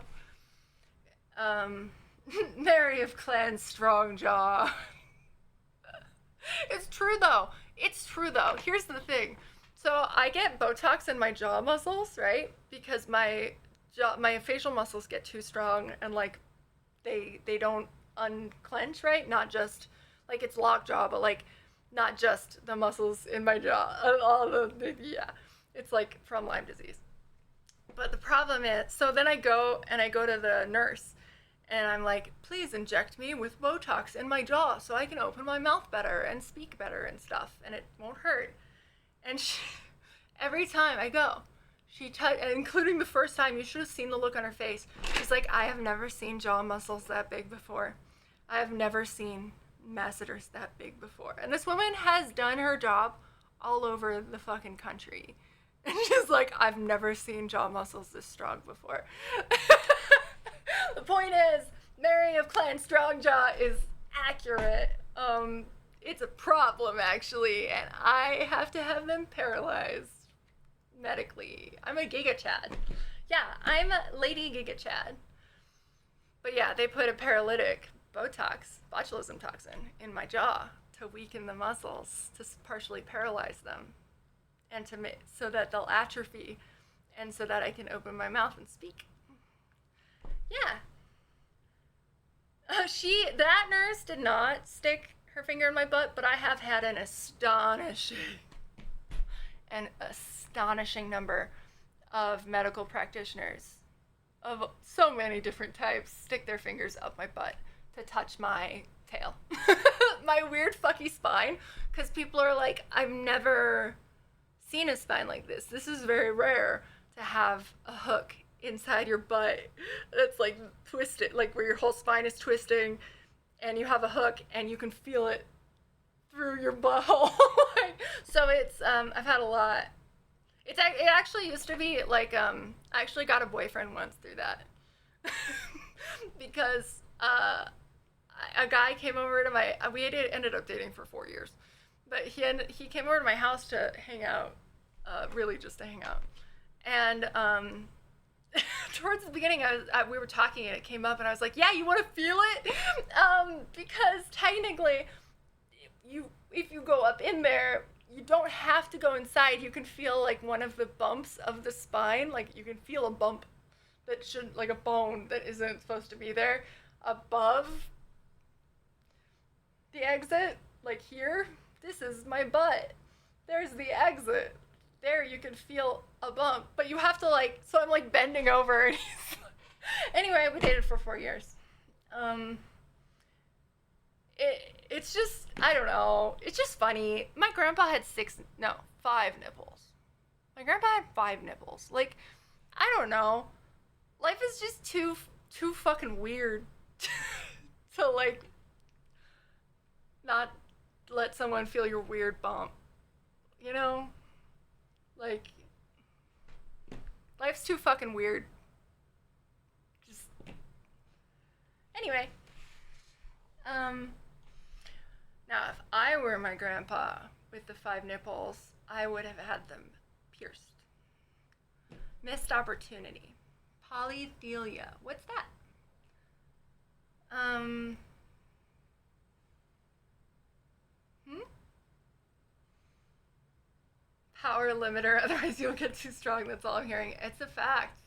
Mary of Clan Strong Jaw. It's true though. Here's the thing. So I get Botox in my jaw muscles, right? Because my facial muscles get too strong and like they don't unclench, right? Not just like it's lockjaw, but like not just the muscles in my jaw. Yeah. It's like from Lyme disease. But the problem is, so then I go to the nurse and I'm like, please inject me with Botox in my jaw so I can open my mouth better and speak better and stuff and it won't hurt. And every time I go, including the first time, you should have seen the look on her face. She's like, I have never seen jaw muscles that big before. I have never seen masseters that big before. And this woman has done her job all over the fucking country. And she's like, I've never seen jaw muscles this strong before. The point is, Mary of Clan Strongjaw is accurate. It's a problem, actually, and I have to have them paralyzed medically. I'm a Giga Chad. Yeah, I'm Lady Giga Chad. But yeah, they put a paralytic Botox, botulism toxin, in my jaw to weaken the muscles, to partially paralyze them, and so that they'll atrophy, and so that I can open my mouth and speak. Yeah. That nurse did not stick her finger in my butt, but I have had an astonishing number of medical practitioners of so many different types stick their fingers up my butt to touch my tail. My weird fucky spine, because people are like, I've never seen a spine like this. This is very rare to have a hook inside your butt that's like twisted, like where your whole spine is twisting and you have a hook and you can feel it through your butthole. So it's I've had a lot. It actually used to be like I actually got a boyfriend once through that. Because a guy came over to we ended up dating for 4 years, but he came over to my house to hang out, really just to hang out. And towards the beginning, we were talking and it came up and I was like, yeah, you want to feel it? Because technically, if you go up in there, you don't have to go inside. You can feel like one of the bumps of the spine. Like you can feel a bump that should, like a bone that isn't supposed to be there above the exit. Like here, this is my butt. There's the exit. There you can feel a bump, but you have to like, so I'm like bending over and anyway, we dated for 4 years. It's just, I don't know, it's just funny. My grandpa had 5 nipples. My grandpa had 5 nipples. Like, I don't know. Life is just too fucking weird to like not let someone feel your weird bump, you know? Like, life's too fucking weird. Just, anyway. Now if I were my grandpa with the 5 nipples, I would have had them pierced. Missed opportunity. Polythelia. What's that? Power limiter, otherwise you'll get too strong. That's all I'm hearing. It's a fact.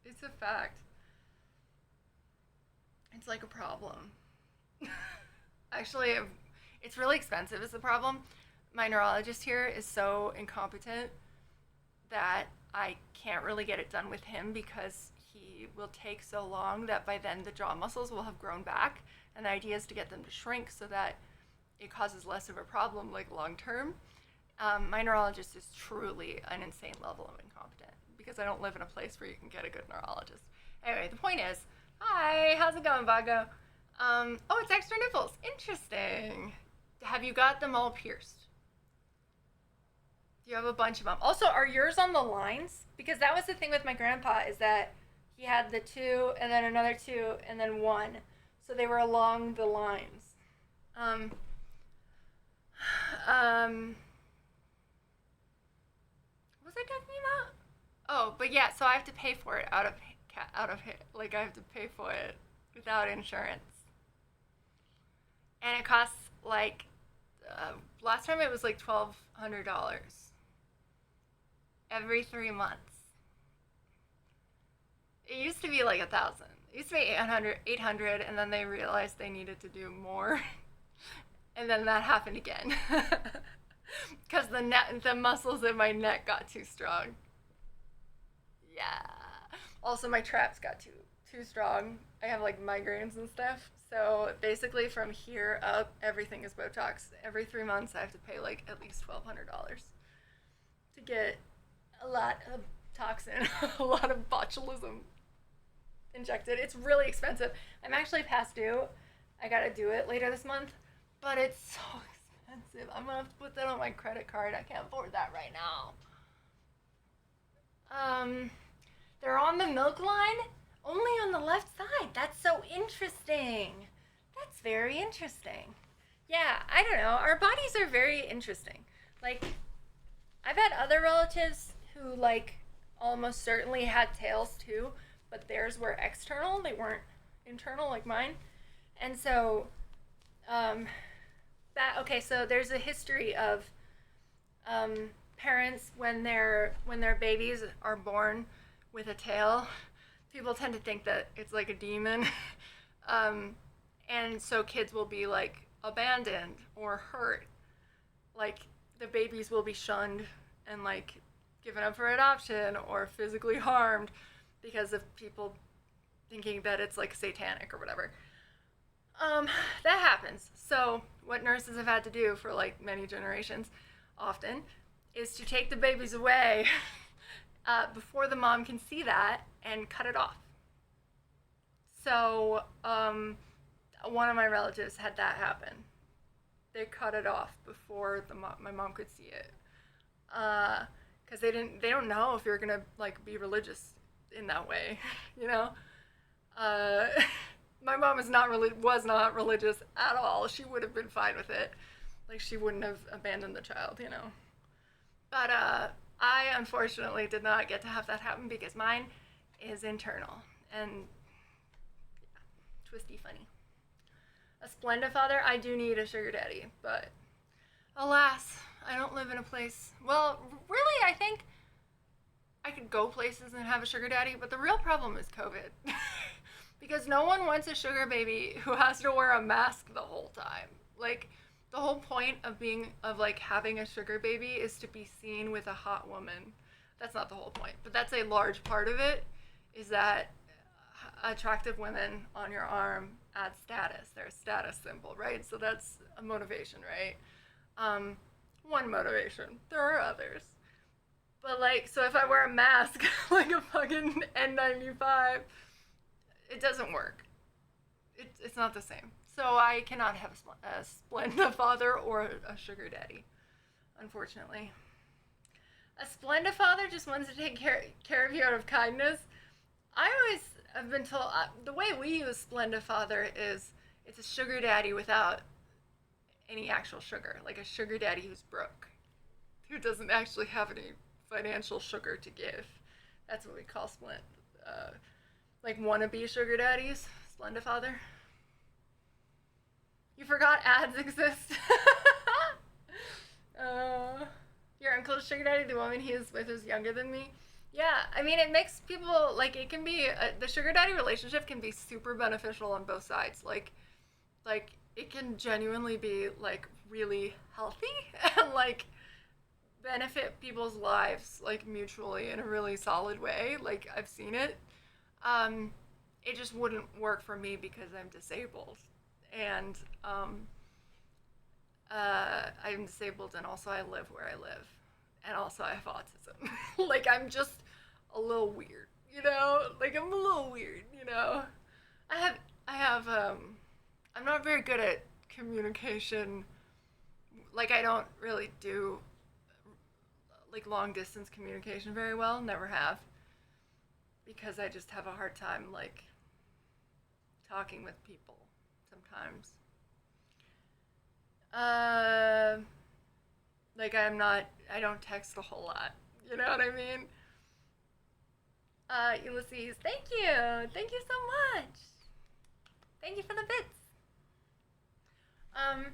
It's a fact. It's like a problem. Actually, It's really expensive is the problem. My neurologist here is so incompetent that I can't really get it done with him because he will take so long that by then the jaw muscles will have grown back. And the idea is to get them to shrink so that it causes less of a problem, like long term. My neurologist is truly an insane level of incompetent because I don't live in a place where you can get a good neurologist. Anyway, the point is, hi, how's it going, Vago? Oh, it's extra nipples. Interesting. Have you got them all pierced? You have a bunch of them. Also, are yours on the lines? Because that was the thing with my grandpa is that he had the 2 and then another 2 and then 1. So they were along the lines. What was I talking about? Oh, but yeah, so I have to pay for it out of like I have to pay for it without insurance. And it costs like last time it was like $1,200 every 3 months. It used to be like 1,000. It used to be 800, and then they realized they needed to do more, and then that happened again, because the muscles in my neck got too strong. Yeah. Also, my traps got too strong. I have like migraines and stuff. So basically, from here up, everything is Botox. Every 3 months, I have to pay like at least $1,200 to get a lot of toxin, a lot of botulism injected. It's really expensive. I'm actually past due. I gotta do it later this month, but it's so expensive. I'm gonna have to put that on my credit card. I can't afford that right now. They're on the milk line, only on the left side. That's so interesting. That's very interesting. Yeah, I don't know. Our bodies are very interesting. Like, I've had other relatives who, like, almost certainly had tails too, but theirs were external. They weren't internal like mine. And so, so there's a history of parents when their babies are born with a tail. People tend to think that it's like a demon, and so kids will be like abandoned or hurt. Like the babies will be shunned and like given up for adoption or physically harmed because of people thinking that it's like satanic or whatever. That happens. So what nurses have had to do for like many generations often is to take the babies away before the mom can see that and cut it off. So one of my relatives had that happen. They cut it off before my mom could see it, because they don't know if you're gonna like be religious in that way, you know. My mom was not religious at all. She would have been fine with it, like she wouldn't have abandoned the child, you know. But I unfortunately did not get to have that happen because mine is internal and twisty funny. A Splendifather, I do need a sugar daddy, but alas, I don't live in a place. Well, really, I think I could go places and have a sugar daddy, but the real problem is COVID. Because no one wants a sugar baby who has to wear a mask the whole time. Like, the whole point of like having a sugar baby is to be seen with a hot woman. That's not the whole point, but that's a large part of it, is that attractive women on your arm add status. They're a status symbol, right? So that's a motivation, right? One motivation. There are others. But like, so if I wear a mask like a fucking N95, it doesn't work. It's not the same. So I cannot have a Splendifather or a sugar daddy, unfortunately. A Splendifather just wants to take care of you out of kindness. I always have been told, the way we use Splendifather is it's a sugar daddy without any actual sugar, like a sugar daddy who's broke, who doesn't actually have any financial sugar to give. That's what we call like wannabe sugar daddies, Splendifather. You forgot ads exist. Your uncle's sugar daddy, the woman he is with is younger than me. Yeah, I mean, it makes people, like, it can be, the sugar daddy relationship can be super beneficial on both sides. Like, it can genuinely be like really healthy and like benefit people's lives like mutually in a really solid way. Like I've seen it. It just wouldn't work for me because I'm disabled, and I'm disabled, and also I live where I live, and also I have autism. Like I'm just a little weird, you know. Like I'm a little weird, you know. I'm not very good at communication. Like I don't really do like long distance communication very well. Never have, because I just have a hard time like talking with people sometimes. Uh, like I don't text a whole lot. You know what I mean? Ulysses, thank you. Thank you so much. Thank you for the bits. Um,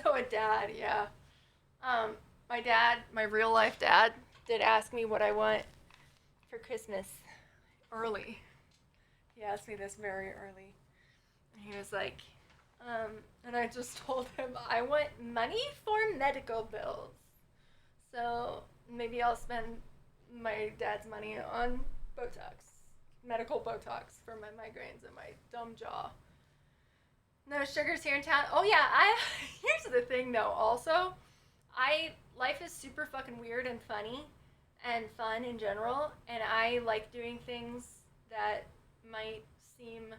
so a dad, yeah. My dad, my real life dad, did ask me what I want for Christmas early. He asked me this very early. And he was like, and I just told him I want money for medical bills. So maybe I'll spend my dad's money on Botox, medical Botox for my migraines and my dumb jaw. No sugars here in town. Oh yeah, here's the thing though. Also, life is super fucking weird and funny, and fun in general, and I like doing things that might seem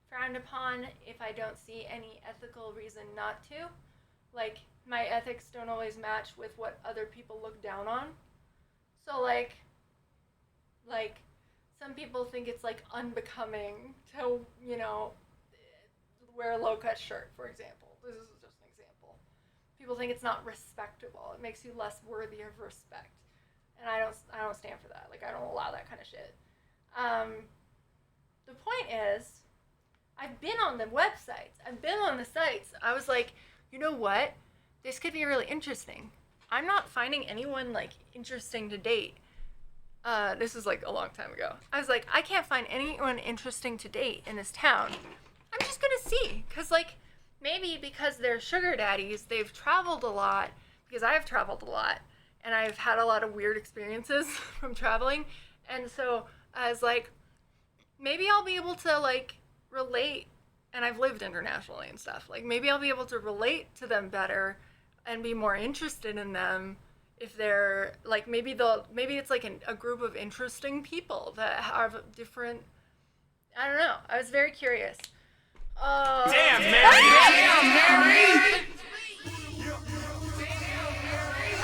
frowned upon if I don't see any ethical reason not to. Like my ethics don't always match with what other people look down on. So like some people think it's like unbecoming to, you know, wear a low-cut shirt, for example. This is just an example. People think it's not respectable. It makes you less worthy of respect. And I don't stand for that. Like I don't allow that kind of shit. The point is, I've been on the websites. I've been on the sites. I was like, you know what? This could be really interesting. I'm not finding anyone like interesting to date. This is like a long time ago. I was like, I can't find anyone interesting to date in this town. I'm just gonna see, cause like maybe because they're sugar daddies, they've traveled a lot. Because I've traveled a lot, and I've had a lot of weird experiences from traveling, and so I was like, maybe I'll be able to like relate. And I've lived internationally and stuff. Like maybe I'll be able to relate to them better and be more interested in them if they're like maybe it's like a group of interesting people that have different. I don't know. I was very curious. Damn, Mary! Damn, Mary!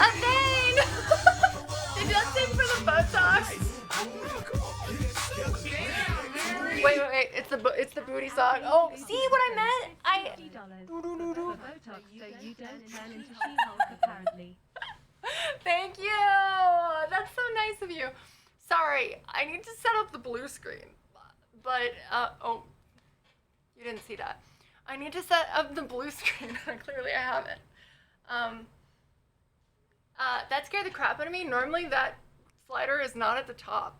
A vein! Did you sing for the Botox? Wait. It's the booty song. Oh, see what I meant? $50 Botox so you don't turn into She-Hulk apparently. Thank you. That's so nice of you. Sorry, I need to set up the blue screen. But oh, you didn't see that. I need to set up the blue screen. Clearly, I haven't. That scared the crap out of me. Normally, that slider is not at the top,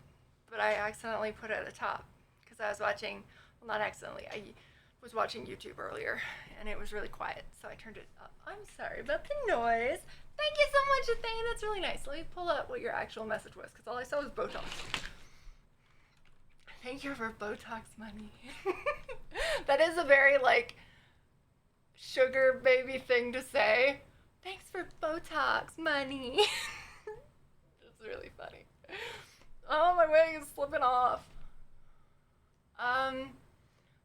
but I accidentally put it at the top because I was watching. Well, not accidentally. I was watching YouTube earlier, and it was really quiet, so I turned it up. I'm sorry about the noise. Thank you so much, Athane. That's really nice. Let me pull up what your actual message was, because all I saw was Botox. Thank you for Botox money. That is a very, like, sugar baby thing to say. Thanks for Botox money. It's really funny. Oh, my wig is slipping off.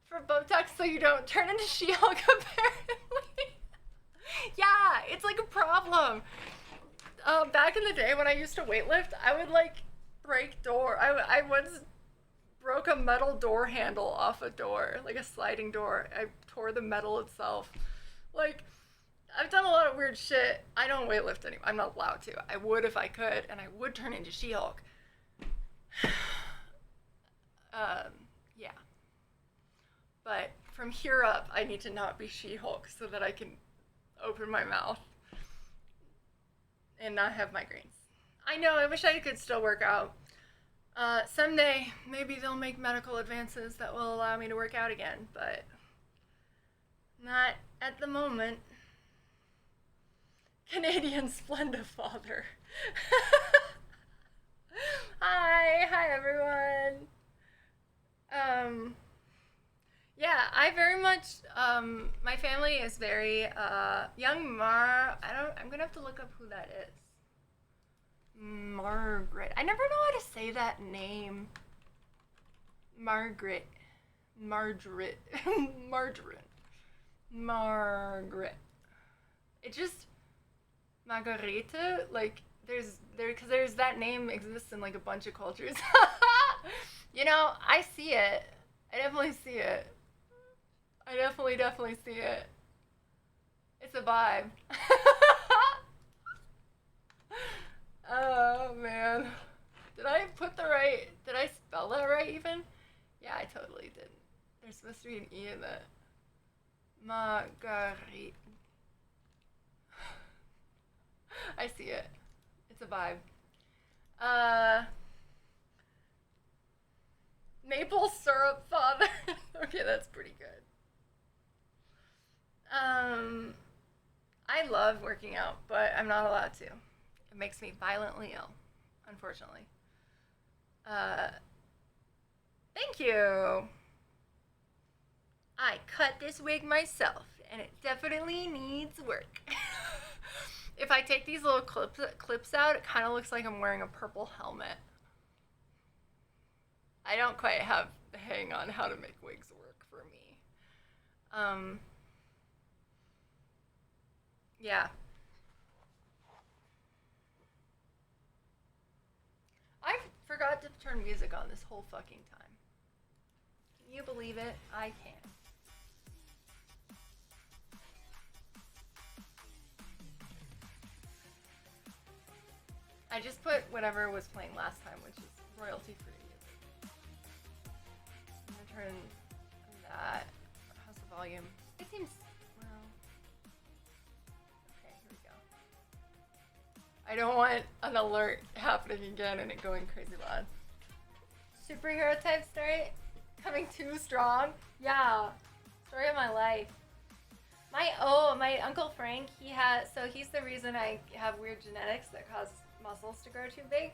For Botox so you don't turn into She-Hulk, apparently. Yeah, it's like a problem. Back in the day when I used to weightlift, I would like break door. I once broke a metal door handle off a door, like a sliding door. I tore the metal itself. Like, I've done a lot of weird shit. I don't weightlift anymore. I'm not allowed to. I would if I could, and I would turn into She-Hulk. Yeah. But from here up, I need to not be She-Hulk so that I can open my mouth and not have migraines. I know, I wish I could still work out. Someday, maybe they'll make medical advances that will allow me to work out again, but Not at the moment. Canadian Splendifather. Hi everyone. Yeah, I very much, my family is very, young I'm gonna have to look up who that is. Margaret. I never know how to say that name. Margaret. Margaret. Margaret. It just, Margarete, like, because that name exists in, like, a bunch of cultures. I see it. I definitely see it. I definitely see it. It's a vibe. Oh, man. Did I spell that right, even? Yeah, I totally did. There's supposed to be an E in that. Marguerite. I see it. It's a vibe. Maple syrup father. Okay, that's pretty good. I love working out, but I'm not allowed to. It makes me violently ill, unfortunately. Thank you. I cut this wig myself, and it definitely needs work. If I take these little clips out, it kind of looks like I'm wearing a purple helmet. I don't quite have the hang on how to make wigs work for me. Yeah. I forgot to turn music on this whole fucking time. Can you believe it? I can. I just put whatever was playing last time, which is royalty-free music. I'm gonna turn that. How's the volume? It seems, well, okay, here we go. I don't want an alert happening again and it going crazy loud. Superhero type story? Coming too strong? Yeah. Story of my life. My Uncle Frank, he's the reason I have weird genetics that cause muscles to grow too big.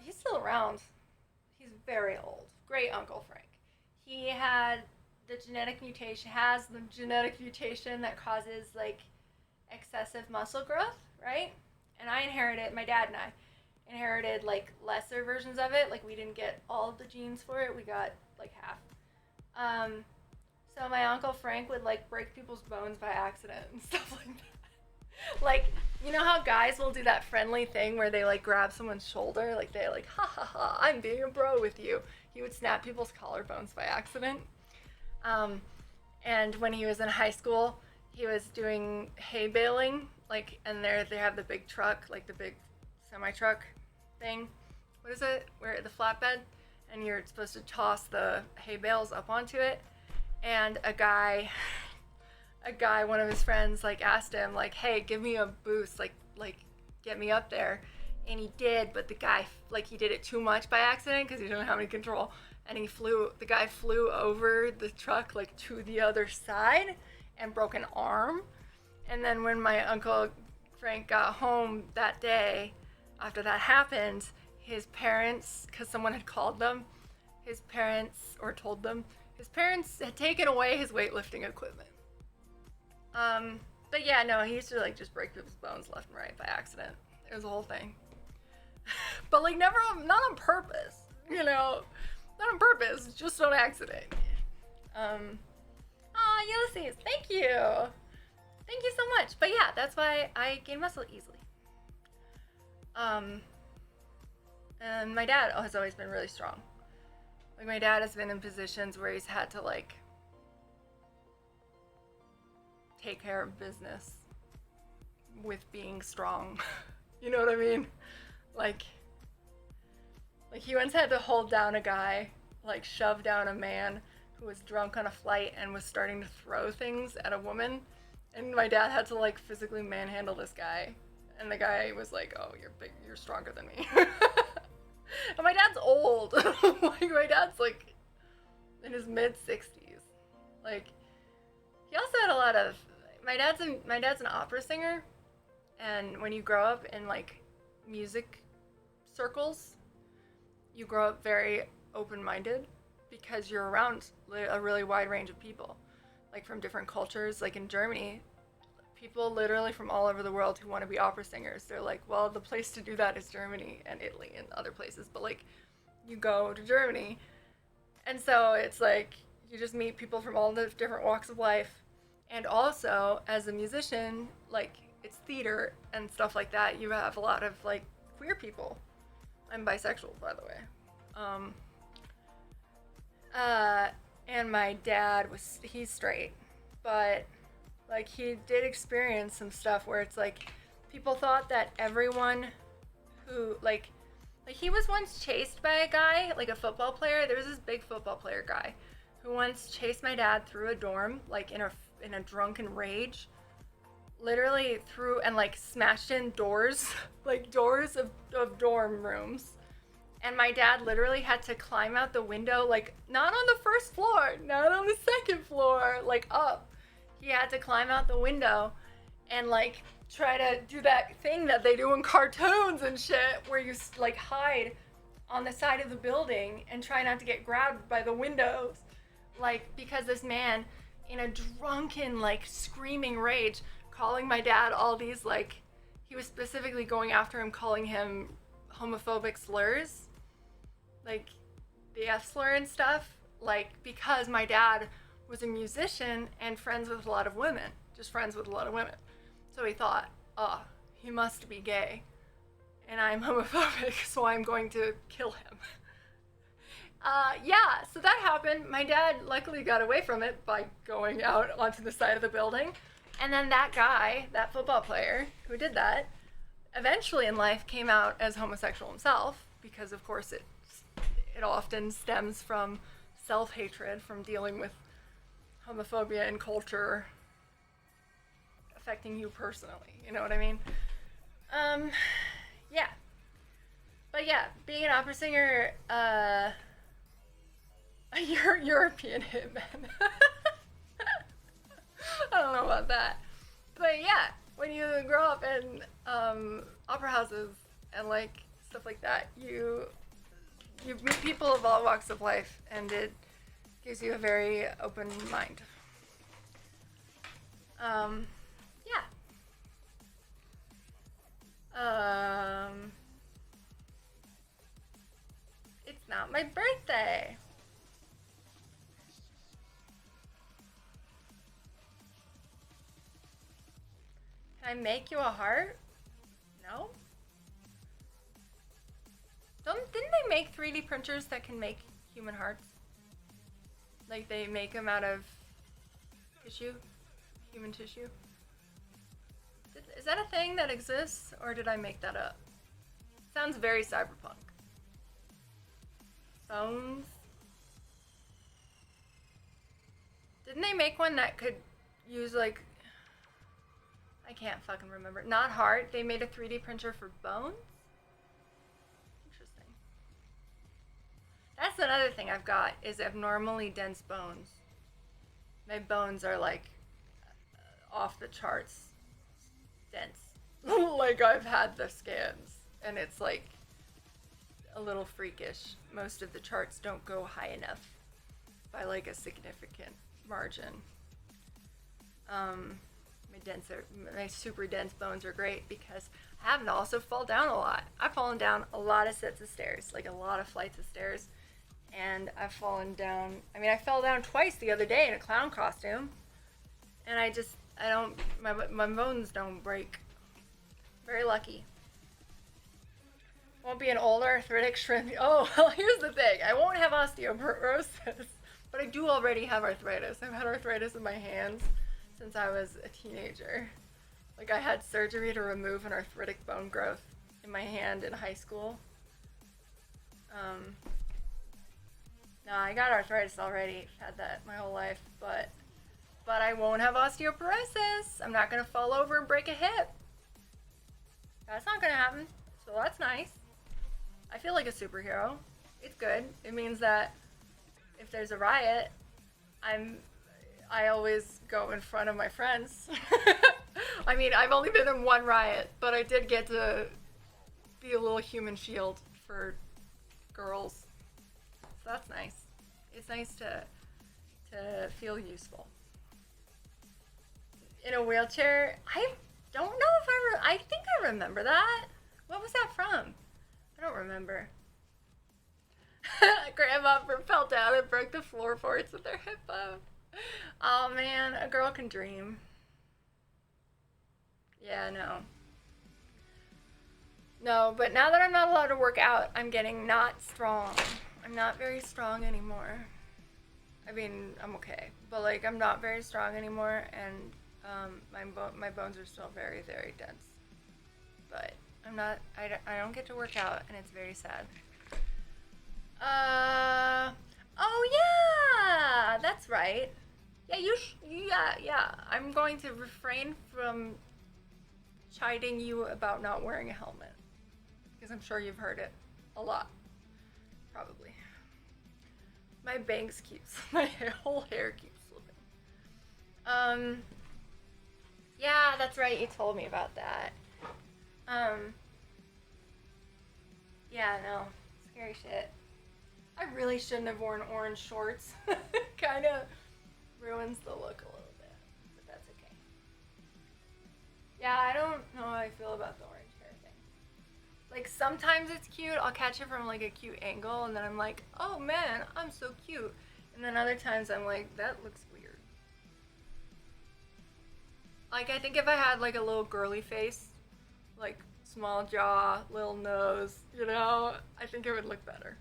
He's still around. He's very old. Great Uncle Frank. He has the genetic mutation that causes, like, excessive muscle growth, right? And I inherited, my dad and I inherited, like, lesser versions of it. Like, we didn't get all of the genes for it. We got, like, half. So my Uncle Frank would, like, break people's bones by accident and stuff like that. Like, you know how guys will do that friendly thing where they, like, grab someone's shoulder? Like, they're like, ha ha ha, I'm being a bro with you. He would snap people's collarbones by accident. And when he was in high school, he was doing hay baling, like, and they have the big truck, like the big semi-truck thing. What is it? Where the flatbed? And you're supposed to toss the hay bales up onto it. And a guy, one of his friends, like, asked him, like, hey, give me a boost, like, get me up there. And he did, but the guy, like, he did it too much by accident because he didn't have any control. And the guy flew over the truck, like, to the other side and broke an arm. And then when my Uncle Frank got home that day, after that happened, his parents, because someone had called them, told them, his parents had taken away his weightlifting equipment. But yeah, no, he used to, like, just break people's bones left and right by accident. It was a whole thing. But, like, not on purpose, you know? Not on purpose, just on accident. Ulysses, thank you! Thank you so much. But yeah, that's why I gain muscle easily. And my dad has always been really strong. Like, my dad has been in positions where he's had to, like, take care of business with being strong. You know what I mean? Like he once had to hold down a guy, like, shove down a man who was drunk on a flight and was starting to throw things at a woman. And my dad had to, like, physically manhandle this guy. And the guy was like, oh, you're big, you're stronger than me. And my dad's old. Like, my dad's like in his mid 60s. Like, he also had a lot of. My dad's an opera singer, and when you grow up in like music circles, you grow up very open-minded because you're around a really wide range of people, like from different cultures. Like in Germany, people literally from all over the world who want to be opera singers. They're like, well, the place to do that is Germany and Italy and other places, but like you go to Germany, and so it's like you just meet people from all the different walks of life. And also as a musician, like it's theater and stuff like that, you have a lot of like queer people. I'm bisexual, by the way. And my dad he's straight, but like he did experience some stuff where it's like people thought that everyone who like he was once chased by a guy, like a football player. There was this big football player guy who once chased my dad through a dorm, like in a drunken rage, literally through and like smashed in doors, like doors of dorm rooms. And my dad literally had to climb out the window, like not on the first floor, not on the second floor, like up. He had to climb out the window and like try to do that thing that they do in cartoons and shit where you like hide on the side of the building and try not to get grabbed by the windows. Like, because this man in a drunken, like screaming rage, calling my dad all these, like, he was specifically going after him, calling him homophobic slurs, like the F slur and stuff, like, because my dad was a musician and friends with a lot of women, just friends with a lot of women. So he thought, oh, he must be gay, and I'm homophobic, so I'm going to kill him. Yeah, so that happened. My dad luckily got away from it by going out onto the side of the building. And then that guy, that football player who did that, eventually in life came out as homosexual himself, because of course it often stems from self-hatred, from dealing with homophobia and culture affecting you personally, you know what I mean? Yeah. But yeah, being an opera singer, you're European hitman. I don't know about that. But yeah, when you grow up in opera houses and like stuff like that, you meet people of all walks of life, and it gives you a very open mind. Yeah. It's not my birthday. Can I make you a heart? No? Didn't they make 3D printers that can make human hearts? Like they make them out of tissue? Human tissue? Is that a thing that exists, or did I make that up? Sounds very cyberpunk. Bones? Didn't they make one that could use like... I can't fucking remember. Not heart. They made a 3D printer for bones? Interesting. That's another thing I've got, is abnormally dense bones. My bones are like off the charts dense. Like I've had the scans and it's like a little freakish. Most of the charts don't go high enough by like a significant margin. My super dense bones are great because I happen to also fall down a lot. I've fallen down a lot of sets of stairs, like a lot of flights of stairs, and I've fallen down. I mean, I fell down twice the other day in a clown costume, and my bones don't break. Very lucky. Won't be an old arthritic shrimp. Oh, well, here's the thing. I won't have osteoporosis, but I do already have arthritis. I've had arthritis in my hands since I was a teenager. Like, I had surgery to remove an arthritic bone growth in my hand in high school. No, I got arthritis already. I've had that my whole life, but I won't have osteoporosis. I'm not gonna fall over and break a hip. That's not gonna happen, so that's nice. I feel like a superhero. It's good. It means that if there's a riot, I always go in front of my friends. I mean, I've only been in one riot, but I did get to be a little human shield for girls. So that's nice. It's nice to feel useful. In a wheelchair, I don't know if I think I remember that. What was that from? I don't remember. Grandma fell down and broke the floorboards with their hip bone. Oh man, a girl can dream. Yeah, no. No, but now that I'm not allowed to work out, I'm getting not strong. I'm not very strong anymore. I mean, I'm okay, but like I'm not very strong anymore, and my bones are still very, very dense. But I'm not. I don't get to work out, and it's very sad. Oh yeah, that's right. Yeah, yeah. I'm going to refrain from chiding you about not wearing a helmet, because I'm sure you've heard it a lot, probably. My bangs keeps, my whole hair keeps slipping. Yeah, that's right, you told me about that. Yeah, no, scary shit. I really shouldn't have worn orange shorts. Kind of ruins the look a little bit, but that's okay. Yeah, I don't know how I feel about the orange hair thing. Like, sometimes it's cute. I'll catch it from, like, a cute angle, and then I'm like, oh, man, I'm so cute. And then other times I'm like, that looks weird. Like, I think if I had, like, a little girly face, like, small jaw, little nose, you know, I think it would look better.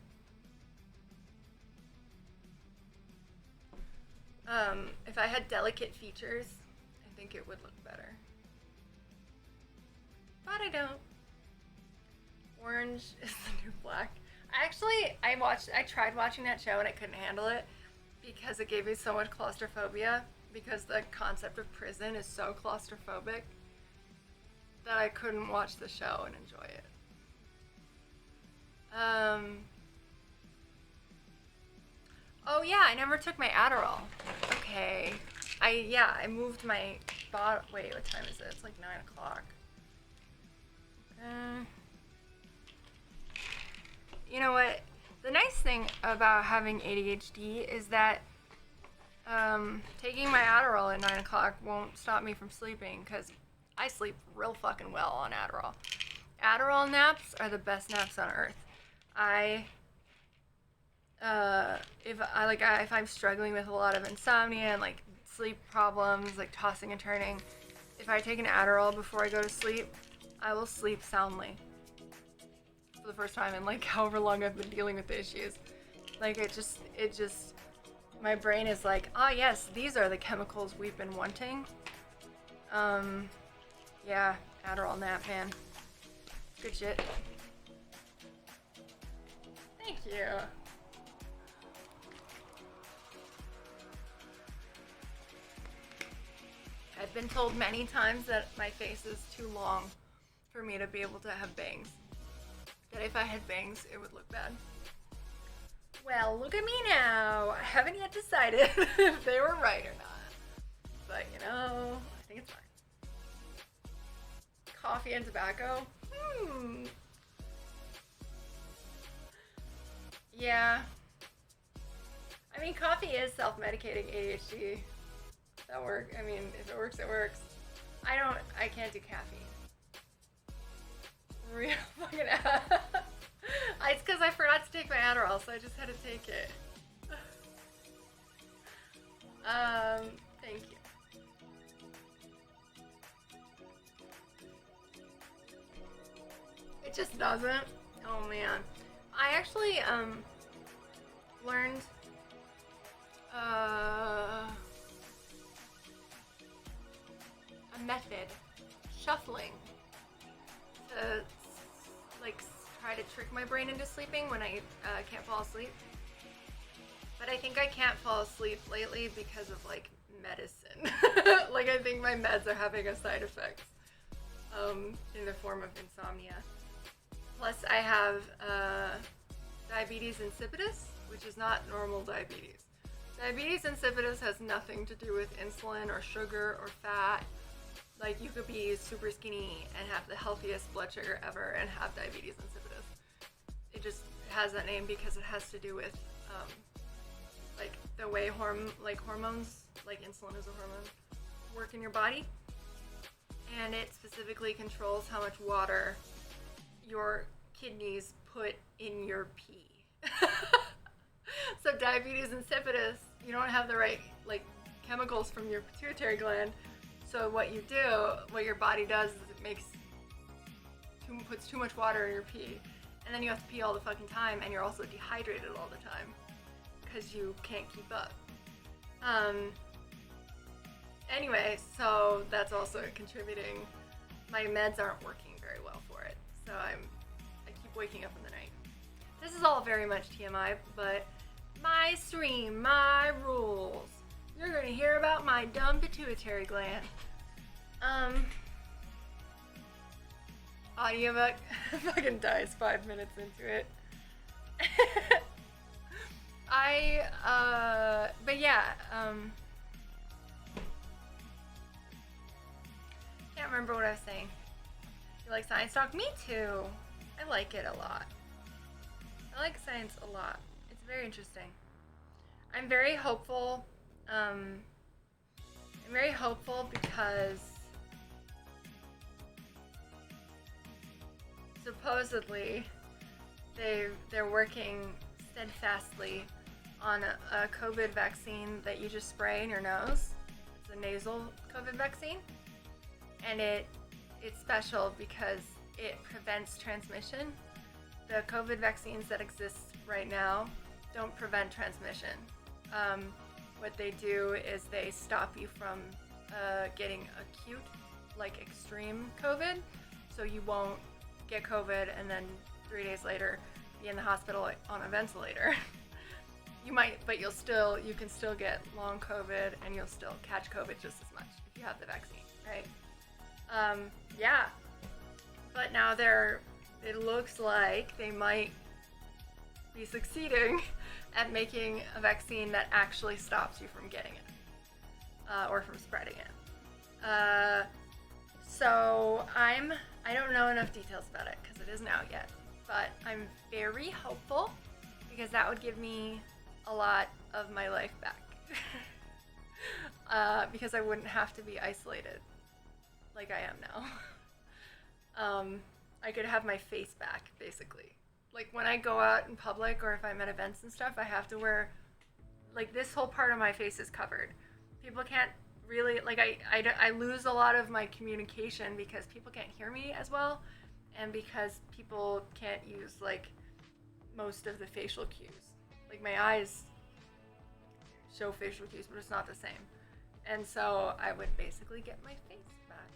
If I had delicate features, I think it would look better. But I don't. Orange is the new black. I tried watching that show and I couldn't handle it because it gave me so much claustrophobia, because the concept of prison is so claustrophobic that I couldn't watch the show and enjoy it. Oh yeah, I never took my Adderall. Okay. I moved my bottle. Wait, what time is it? It's like 9 o'clock. You know what? The nice thing about having ADHD is that taking my Adderall at 9 o'clock won't stop me from sleeping, because I sleep real fucking well on Adderall. Adderall naps are the best naps on earth. If I'm struggling with a lot of insomnia and like sleep problems, like tossing and turning, if I take an Adderall before I go to sleep, I will sleep soundly for the first time in like however long I've been dealing with the issues. Like it just, my brain is like, ah yes, these are the chemicals we've been wanting. Yeah, Adderall nap, man. Good shit. Thank you. I've been told many times that my face is too long for me to be able to have bangs. That if I had bangs, it would look bad. Well, look at me now. I haven't yet decided if they were right or not. But, you know, I think it's fine. Coffee and tobacco? Yeah. I mean, coffee is self-medicating ADHD. That works. I mean, if it works, it works. I can't do caffeine. Real fucking it's because I forgot to take my Adderall, so I just had to take it. Thank you. It just doesn't. Oh man. I actually, learned, a method, shuffling, to like try to trick my brain into sleeping when I can't fall asleep. But I think I can't fall asleep lately because of like medicine. Like I think my meds are having a side effect in the form of insomnia. Plus, I have diabetes insipidus, which is not normal diabetes. Diabetes insipidus has nothing to do with insulin or sugar or fat. Like, you could be super skinny and have the healthiest blood sugar ever and have diabetes insipidus. It just has that name because it has to do with like the way hormones, like insulin is a hormone, work in your body, and it specifically controls how much water your kidneys put in your pee. So diabetes insipidus, you don't have the right like chemicals from your pituitary gland. So what your body does is it puts too much water in your pee, and then you have to pee all the fucking time, and you're also dehydrated all the time because you can't keep up. Anyway, so that's also contributing. My meds aren't working very well for it, so I keep waking up in the night. This is all very much TMI, but my stream, my rules. You're gonna hear about my dumb pituitary gland. Audiobook fucking dies 5 minutes into it. But yeah, can't remember what I was saying. You like science talk? Me too. I like it a lot. I like science a lot. It's very interesting. I'm very hopeful. I'm very hopeful because supposedly they're working steadfastly on a COVID vaccine that you just spray in your nose. It's a nasal COVID vaccine, and it's special because it prevents transmission. The COVID vaccines that exist right now don't prevent transmission. What they do is they stop you from getting acute, like extreme COVID, so you won't get COVID and then 3 days later be in the hospital on a ventilator. You might, but you can still get long COVID and you'll still catch COVID just as much if you have the vaccine, right? Yeah, but now it looks like they might be succeeding at making a vaccine that actually stops you from getting it or from spreading it. So I don't know enough details about it because it isn't out yet, but I'm very hopeful because that would give me a lot of my life back. Because I wouldn't have to be isolated like I am now. I could have my face back, basically. Like when I go out in public or if I'm at events and stuff, I have to wear, like, this whole part of my face is covered. People can't really, like, I lose a lot of my communication because people can't hear me as well, and because people can't use, like, most of the facial cues. Like, my eyes show facial cues, but it's not the same. And so I would basically get my face back,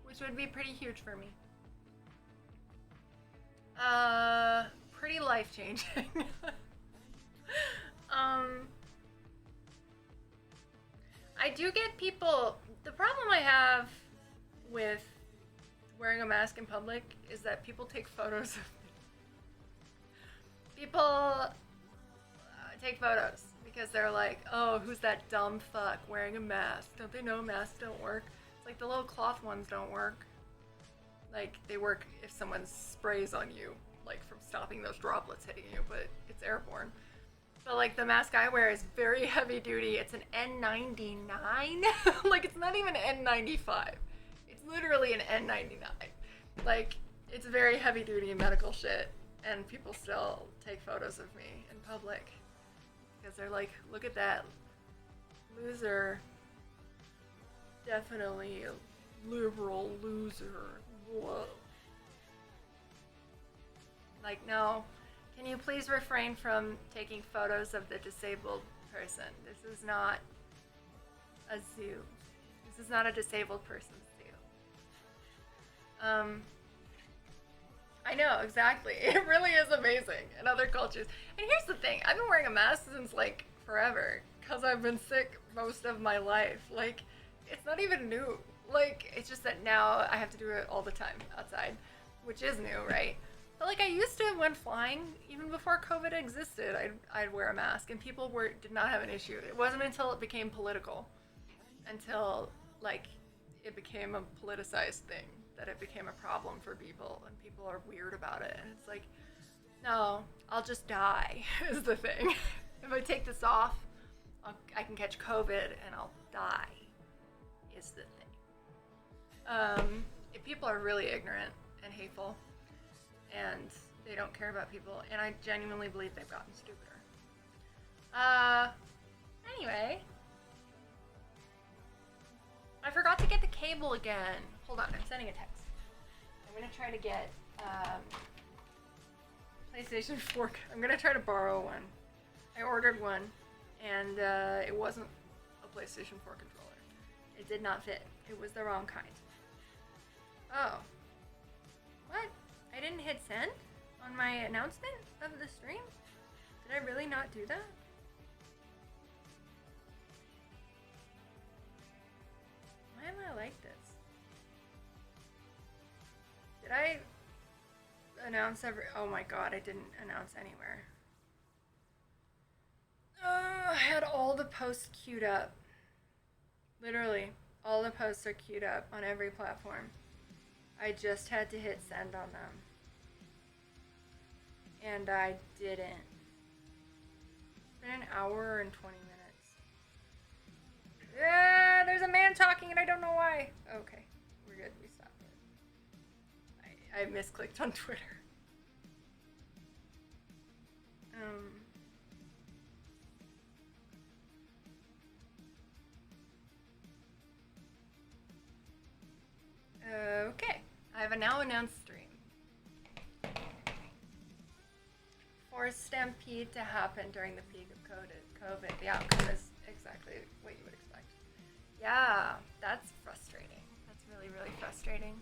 which would be pretty huge for me. Pretty life-changing. I do get people, the problem I have with wearing a mask in public is that people take photos of me. People take photos because they're like, oh, who's that dumb fuck wearing a mask? Don't they know masks don't work? It's like the little cloth ones don't work. Like, they work if someone sprays on you, like from stopping those droplets hitting you, but it's airborne. But like the mask I wear is very heavy duty. It's an N99. Like, it's not even an N95. It's literally an N99. Like, it's very heavy duty medical shit, and people still take photos of me in public because they're like, look at that loser. Definitely a liberal loser. Whoa. Like, no. Can you please refrain from taking photos of the disabled person? This is not a zoo. This is not a disabled person's zoo. I know, exactly. It really is amazing in other cultures. And here's the thing. I've been wearing a mask since, like, forever. Because I've been sick most of my life. Like, it's not even new. Like, it's just that now I have to do it all the time outside. which is new, right? But like I used to, when flying, even before COVID existed, I'd wear a mask, and people did not have an issue. It wasn't until it became political, until like it became a politicized thing, that it became a problem for people, and people are weird about it. And it's like, no, I'll just die is the thing. If I take this off, I can catch COVID and I'll die is the thing. If people are really ignorant and hateful, and they don't care about people, and I genuinely believe they've gotten stupider. Anyway, I forgot to get the cable again. Hold on, I'm sending a text. I'm gonna try to get PlayStation 4. I'm gonna try to borrow one. I ordered one, and it wasn't a PlayStation 4 controller. It did not fit. It was the wrong kind. Oh. What? I didn't hit send on my announcement of the stream? Did I really not do that? Why am I like this? Did I announce oh my god, I didn't announce anywhere. I had all the posts queued up. Literally, all the posts are queued up on every platform. I just had to hit send on them. And I didn't. It's been an hour and 20 minutes. Yeah, there's a man talking and I don't know why. Okay, we're good. We stopped it. I misclicked on Twitter. Okay, I have a now announced stream. For Stampede to happen during the peak of COVID, the outcome is exactly what you would expect. Yeah, that's frustrating. That's really, really frustrating.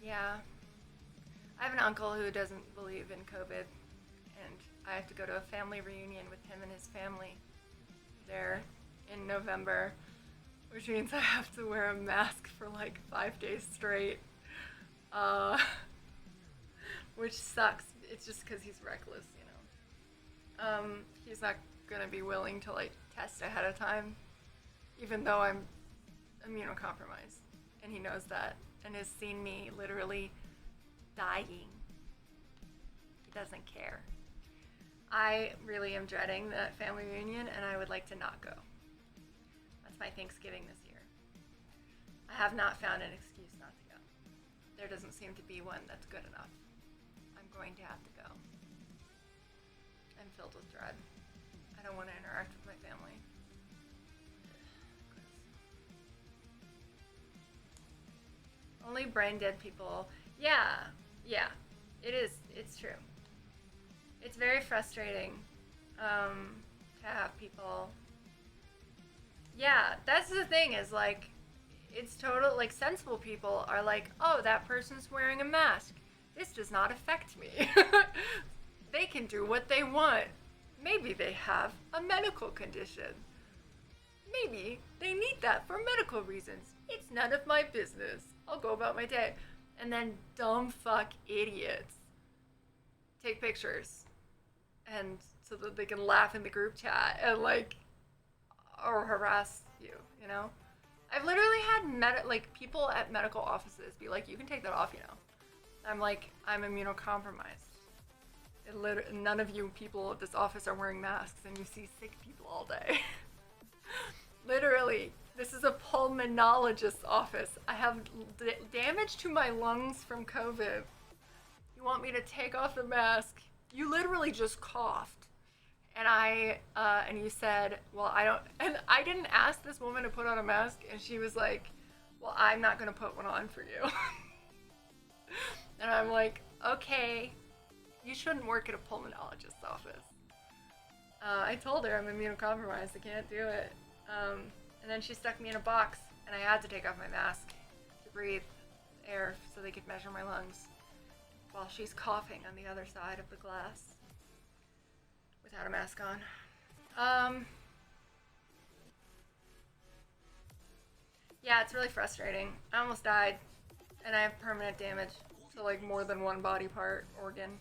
Yeah. I have an uncle who doesn't believe in COVID, and I have to go to a family reunion with him and his family there in November, which means I have to wear a mask for like 5 days straight, which sucks. It's just because he's reckless, you know. He's not gonna be willing to like test ahead of time, even though I'm immunocompromised, and he knows that, and has seen me literally dying. He doesn't care. I really am dreading that family reunion, and I would like to not go. That's my Thanksgiving this year. I have not found an excuse not to go. There doesn't seem to be one that's good enough. I'm going to have to go. I'm filled with dread. I don't want to interact with my family. Only brain dead people. Yeah. It is. It's true. It's very frustrating to have people. Yeah, that's the thing is like, it's total, like sensible people are like, oh, that person's wearing a mask. This does not affect me. They can do what they want. Maybe they have a medical condition. Maybe they need that for medical reasons. It's none of my business. I'll go about my day. And then dumb fuck idiots take pictures, and so that they can laugh in the group chat and like, or harass you, you know? I've literally had people at medical offices be like, you can take that off, you know? I'm like, I'm immunocompromised. None of you people at this office are wearing masks, and you see sick people all day. Literally, this is a pulmonologist's office. I have damage to my lungs from COVID. You want me to take off the mask? You literally just coughed. And you said, well, and I didn't ask this woman to put on a mask, and she was like, well, I'm not gonna put one on for you. And I'm like, okay, you shouldn't work at a pulmonologist's office. I told her I'm immunocompromised, I can't do it. And then she stuck me in a box, and I had to take off my mask to breathe air so they could measure my lungs while she's coughing on the other side of the glass without a mask on. Yeah, it's really frustrating. I almost died, and I have permanent damage. to like more than one body part organ,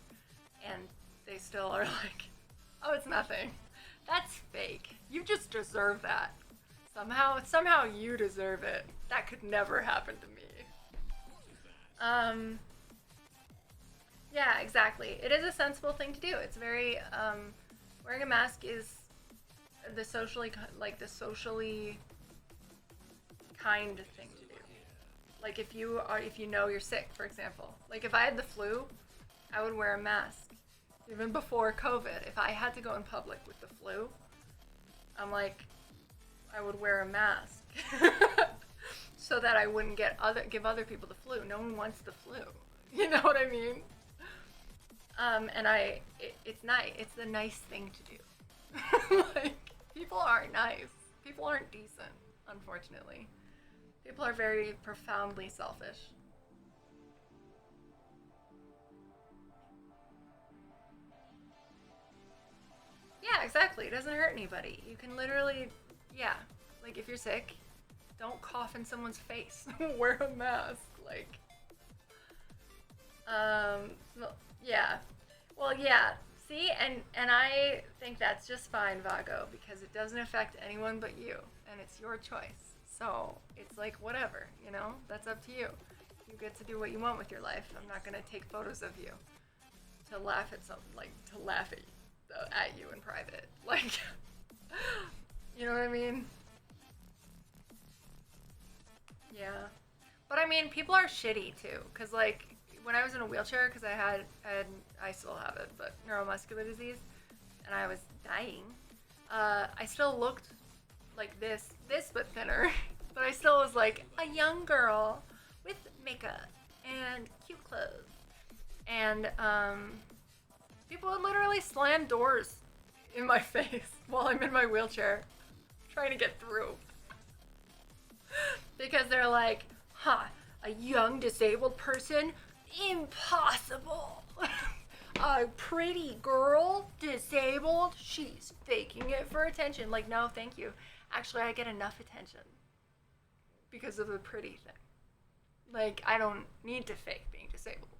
and they still are like, oh, it's nothing. That's fake. You just deserve that. Somehow you deserve it. That could never happen to me. Yeah, exactly. It is a sensible thing to do. It's very, wearing a mask is the socially kind thing to do. Like if you know you're sick, for example. Like if I had the flu, I would wear a mask. Even before COVID, if I had to go in public with the flu, I'm like, I would wear a mask so that I wouldn't give other people the flu. No one wants the flu. You know what I mean? And it's nice. It's the nice thing to do. Like, people aren't nice. People aren't decent, unfortunately. People are very profoundly selfish. Yeah, exactly. It doesn't hurt anybody. You can literally, yeah. Like, if you're sick, don't cough in someone's face. Wear a mask. Like, yeah. Well, yeah. See, and I think that's just fine, Vago, because it doesn't affect anyone but you, and it's your choice. So it's like whatever, you know. That's up to you. You get to do what you want with your life. I'm not gonna take photos of you to laugh at at you in private. Like, you know what I mean? Yeah. But I mean, people are shitty too, cause like when I was in a wheelchair, cause I still have it, but neuromuscular disease, and I was dying. I still looked like this but thinner, but I still was like a young girl with makeup and cute clothes, and people would literally slam doors in my face while I'm in my wheelchair, trying to get through, because they're like, huh, a young disabled person? Impossible. A pretty girl, disabled, she's faking it for attention. Like, no, thank you. Actually, I get enough attention because of the pretty thing. Like, I don't need to fake being disabled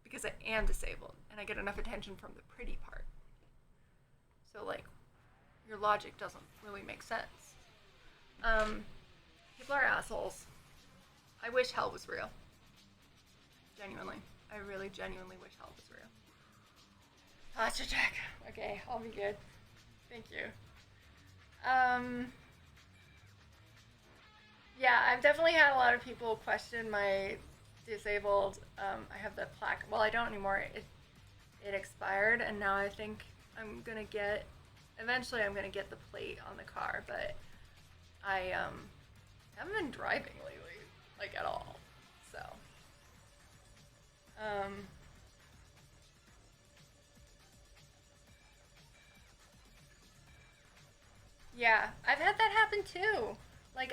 because I am disabled and I get enough attention from the pretty part. So, like, your logic doesn't really make sense. People are assholes. I wish hell was real. Genuinely. I really genuinely wish hell was real. Posture check. Okay, I'll be good. Thank you. Yeah, I've definitely had a lot of people question my disabled, I have the plaque. Well, I don't anymore. It expired, and now I think eventually I'm gonna get the plate on the car, but I haven't been driving lately, like at all, so. Yeah, I've had that happen too. Like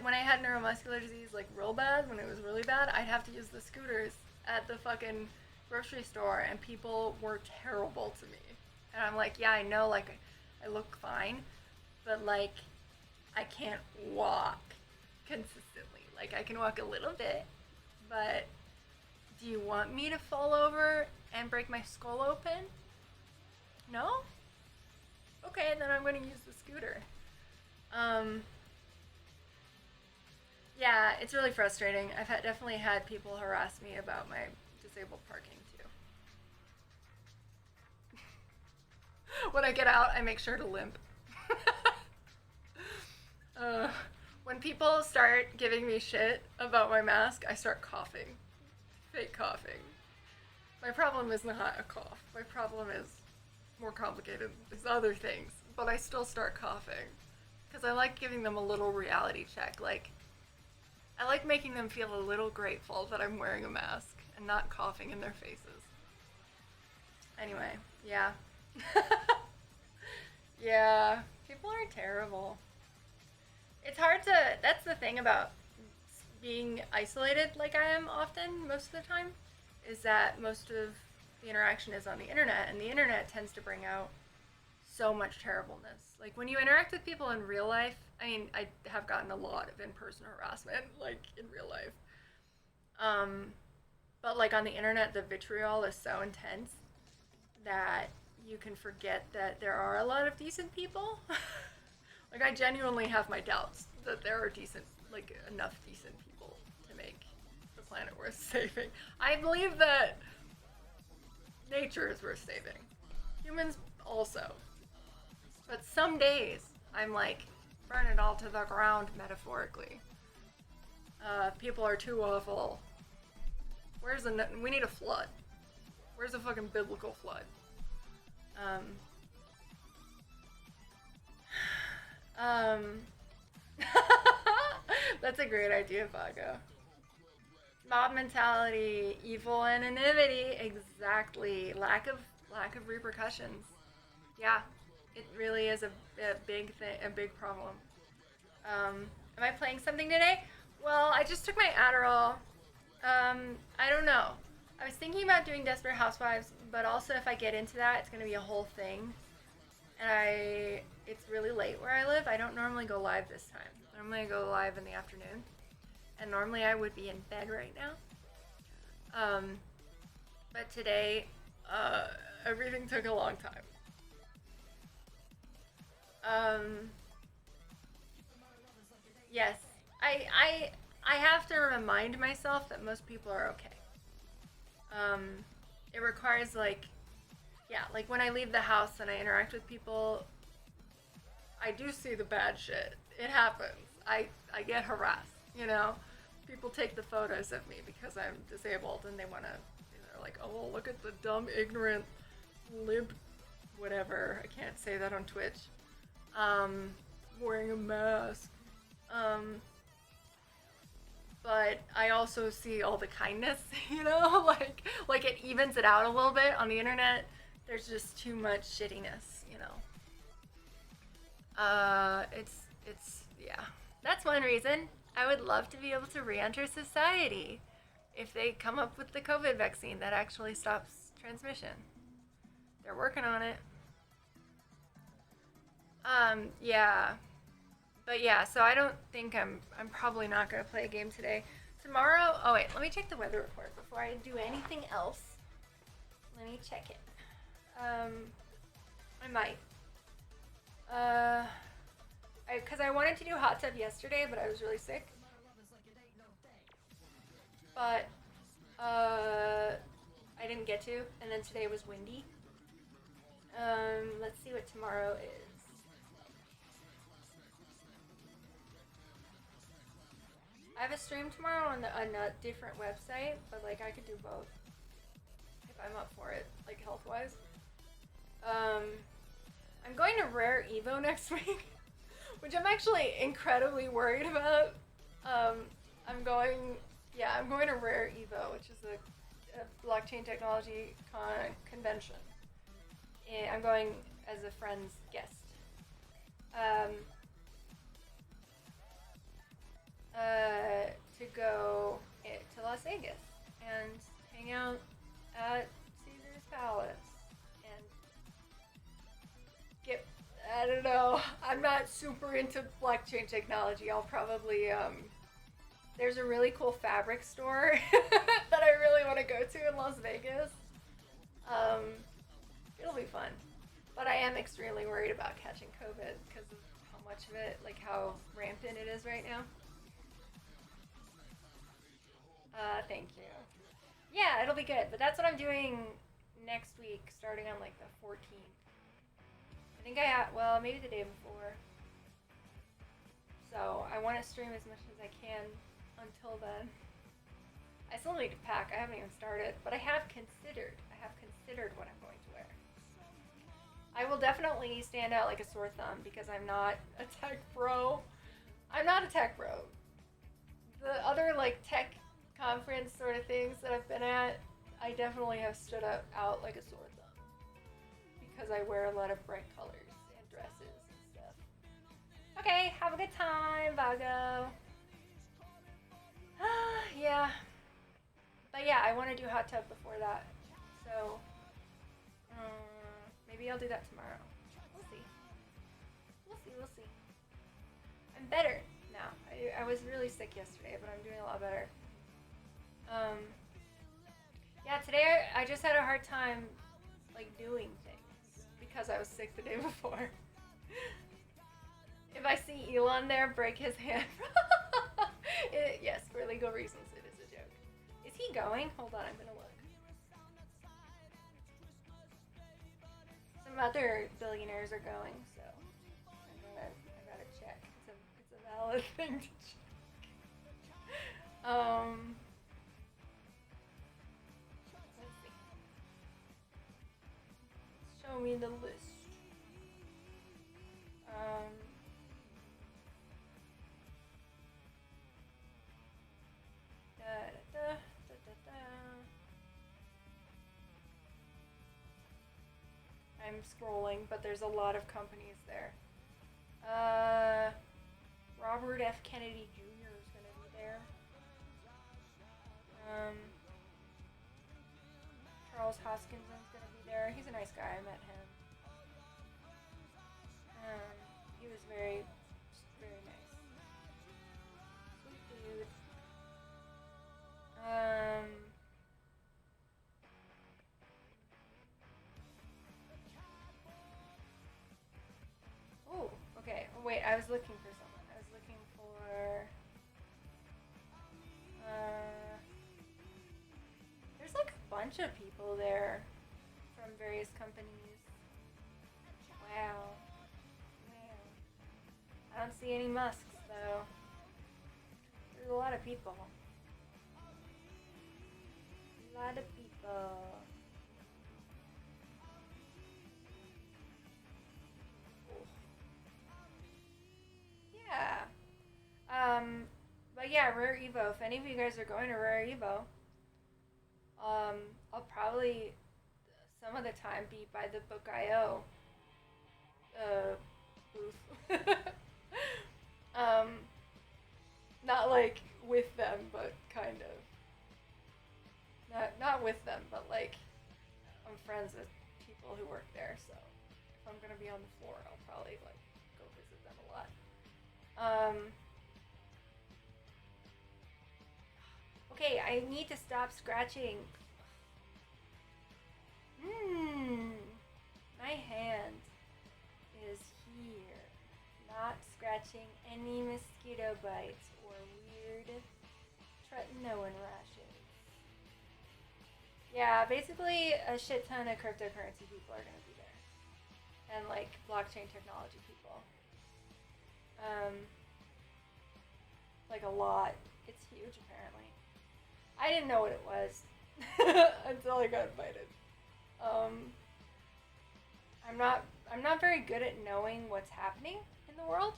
when I had neuromuscular disease, like real bad, when it was really bad, I'd have to use the scooters at the fucking grocery store, and people were terrible to me. And I'm like, yeah, I know, like, I look fine, but like, I can't walk consistently. Like, I can walk a little bit, but do you want me to fall over and break my skull open? No? Okay, then I'm going to use the scooter. Yeah, it's really frustrating. I've definitely had people harass me about my disabled parking too. When I get out, I make sure to limp. When people start giving me shit about my mask, I start coughing. Fake coughing. My problem is not a cough. My problem is more complicated. There's other things. But I still start coughing. Because I like giving them a little reality check. Like, I like making them feel a little grateful that I'm wearing a mask and not coughing in their faces. Anyway, yeah. Yeah, people are terrible. It's hard that's the thing about being isolated like I am often, most of the time, is that most of the interaction is on the internet, and the internet tends to bring out so much terribleness. Like, when you interact with people in real life, I mean, I have gotten a lot of in-person harassment, like, in real life. But like on the internet, the vitriol is so intense that you can forget that there are a lot of decent people. Like I genuinely have my doubts that there are decent, like enough decent people to make the planet worth saving. I believe that nature is worth saving. Humans also. But some days I'm like, burn it all to the ground, metaphorically. People are too awful. We need a flood. Where's a fucking biblical flood? That's a great idea, Vago. Mob mentality, evil anonymity, exactly. Lack of repercussions. Yeah, it really is a big thing, a big problem. Am I playing something today? Well, I just took my Adderall. I don't know. I was thinking about doing Desperate Housewives, but also if I get into that, it's gonna be a whole thing. And it's really late where I live. I don't normally go live this time. Normally I go live in the afternoon. And normally I would be in bed right now. But today, everything took a long time. Yes, I have to remind myself that most people are okay. It requires like when I leave the house and I interact with people, I do see the bad shit. It happens. I get harassed, you know? People take the photos of me because I'm disabled and they're like, oh, look at the dumb, ignorant, lib, whatever. I can't say that on Twitch. Wearing a mask. But I also see all the kindness, you know? Like it evens it out a little bit on the internet. There's just too much shittiness, you know? Yeah. That's one reason I would love to be able to re-enter society if they come up with the COVID vaccine that actually stops transmission. They're working on it. Yeah. But yeah, so I don't think I'm probably not gonna play a game today. Tomorrow, oh wait, let me check the weather report before I do anything else. Let me check it. I might. Because I wanted to do hot tub yesterday, but I was really sick. But, I didn't get to, and then today was windy. Let's see what tomorrow is. I have a stream tomorrow on a different website, but like I could do both if I'm up for it, like health-wise. I'm going to Rare Evo next week, which I'm actually incredibly worried about. I'm going to Rare Evo, which is a blockchain technology convention. And I'm going as a friend's guest. To go to Las Vegas and hang out at Caesar's Palace and get, I don't know, I'm not super into blockchain technology. I'll probably, there's a really cool fabric store that I really want to go to in Las Vegas. It'll be fun. But I am extremely worried about catching COVID because of how much of it, like how rampant it is right now. Thank you. Yeah, it'll be good. But that's what I'm doing next week, starting on like the 14th. I think well, maybe the day before. So I want to stream as much as I can until then. I still need to pack. I haven't even started, but I have considered what I'm going to wear. I will definitely stand out like a sore thumb because I'm not a tech bro. I'm not a tech bro. The other like tech conference sort of things that I've been at, I definitely have stood out like a sore thumb because I wear a lot of bright colors and dresses and stuff. Okay, have a good time, Vago. Yeah. But yeah, I want to do hot tub before that. So, maybe I'll do that tomorrow. We'll see. We'll see. I'm better now. I was really sick yesterday, but I'm doing a lot better. today I just had a hard time, like, doing things because I was sick the day before. If I see Elon there break his hand, yes, for legal reasons, it is a joke. Is he going? Hold on, I'm gonna look. Some other billionaires are going, so I gotta check. It's a valid thing to check. Let's see. Show me the list. I'm scrolling, but there's a lot of companies there. Robert F. Kennedy Jr. is gonna be there. Charles Hoskinson's gonna be there. He's a nice guy. I met him. He was very nice. Sweet dude. Oh, okay. Oh, wait, I was looking for someone. I was looking for. There's like a bunch of people there from various companies. Wow. I don't see any Musks though. There's a lot of people. A lot of people. Yeah. But yeah, Rare Evo. If any of you guys are going to Rare Evo, I'll probably some of the time be by the Book.io booth. Not like with them, but kind of. Not with them, but like I'm friends with people who work there, so if I'm gonna be on the floor, I'll probably like go visit them a lot. Okay, I need to stop scratching. My hand is here, not scratching any mosquito bites or weird tretinoin rashes. Yeah, basically a shit ton of cryptocurrency people are gonna be there, and like blockchain technology people. Like a lot. It's huge apparently. I didn't know what it was until I got invited. I'm not very good at knowing what's happening in the world.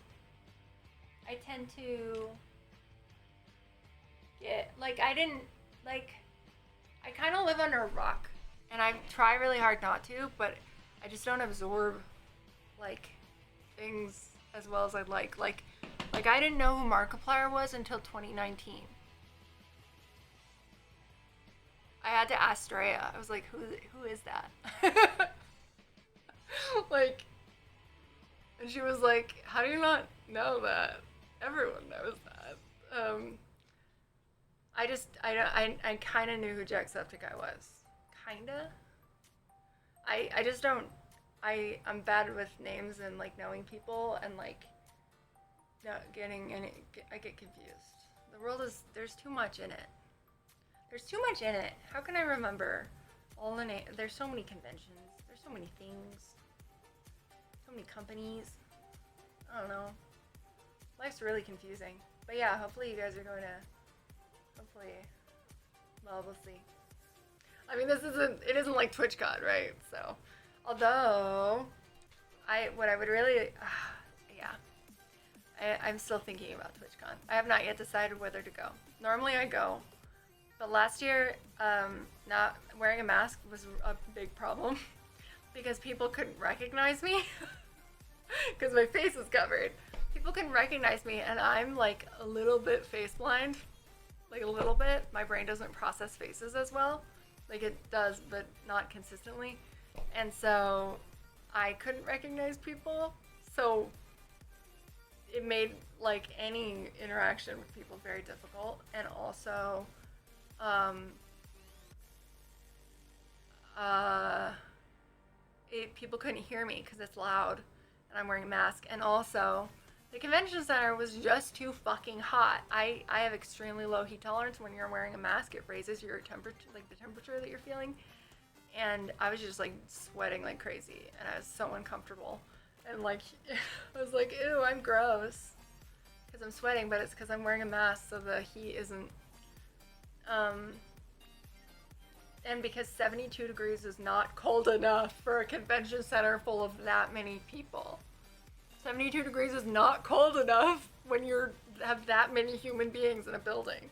I tend to get like I kind of live under a rock, and I try really hard not to, but I just don't absorb like things as well as I'd like. Like I didn't know who Markiplier was until 2019. I had to ask Drea. I was like, who is that? Like, and she was like, how do you not know that? Everyone knows that. I kind of knew who Jacksepticeye was. Kinda. I just don't, I'm bad with names and like knowing people and like not getting any, I get confused. The world there's too much in it. There's too much in it. How can I remember all the names? There's so many conventions. There's so many things. So many companies. I don't know. Life's really confusing. But yeah, hopefully you guys are going to, well, we'll see. I mean, it isn't like TwitchCon, right? So, although, what I would really, I'm still thinking about TwitchCon. I have not yet decided whether to go. Normally I go. But last year, not wearing a mask was a big problem because people couldn't recognize me because my face is covered. People couldn't recognize me, and I'm like a little bit face blind, like a little bit. My brain doesn't process faces as well. Like it does, but not consistently. And so I couldn't recognize people. So it made like any interaction with people very difficult, and also people couldn't hear me because it's loud and I'm wearing a mask. And also, the convention center was just too fucking hot. I have extremely low heat tolerance. When you're wearing a mask, it raises your temperature, like the temperature that you're feeling. And I was just like sweating like crazy, and I was so uncomfortable. And like, I was like, ew, I'm gross. Because I'm sweating, but it's because I'm wearing a mask, so the heat isn't. And because 72 degrees is not cold enough for a convention center full of that many people. 72 degrees is not cold enough when you have that many human beings in a building.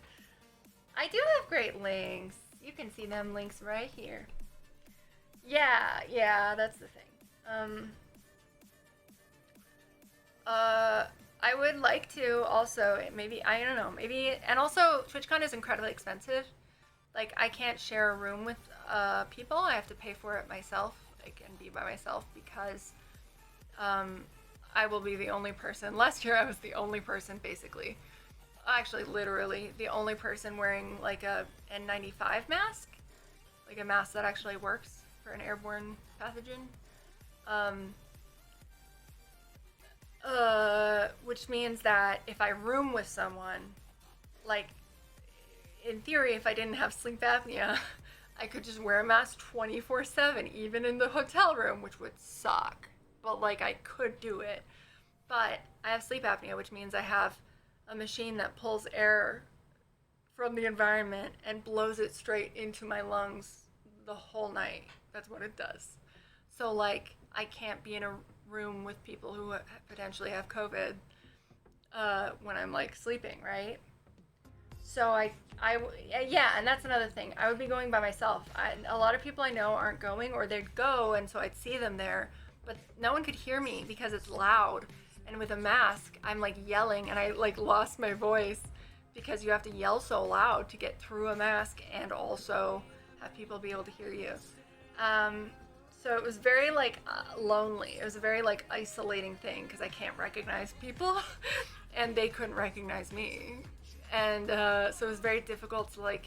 I do have great links. You can see them links right here. Yeah, that's the thing. I would like to also, maybe, I don't know, maybe, and also TwitchCon is incredibly expensive. Like, I can't share a room with people. I have to pay for it myself, like, and be by myself because I will be the only person. Last year I was the only person, basically. Actually, literally, the only person wearing, like, a N95 mask. Like, a mask that actually works for an airborne pathogen. Which means that if I room with someone, like, in theory, if I didn't have sleep apnea, I could just wear a mask 24/7, even in the hotel room, which would suck. But, like, I could do it. But I have sleep apnea, which means I have a machine that pulls air from the environment and blows it straight into my lungs the whole night. That's what it does. So, like, I can't be in a room with people who potentially have COVID when I'm, like, sleeping, right? So yeah, and that's another thing. I would be going by myself. A lot of people I know aren't going, or they'd go, and so I'd see them there, but no one could hear me because it's loud. And with a mask, I'm like yelling, and I like lost my voice because you have to yell so loud to get through a mask and also have people be able to hear you. So it was very like lonely. It was a very like isolating thing because I can't recognize people and they couldn't recognize me. And so it was very difficult to like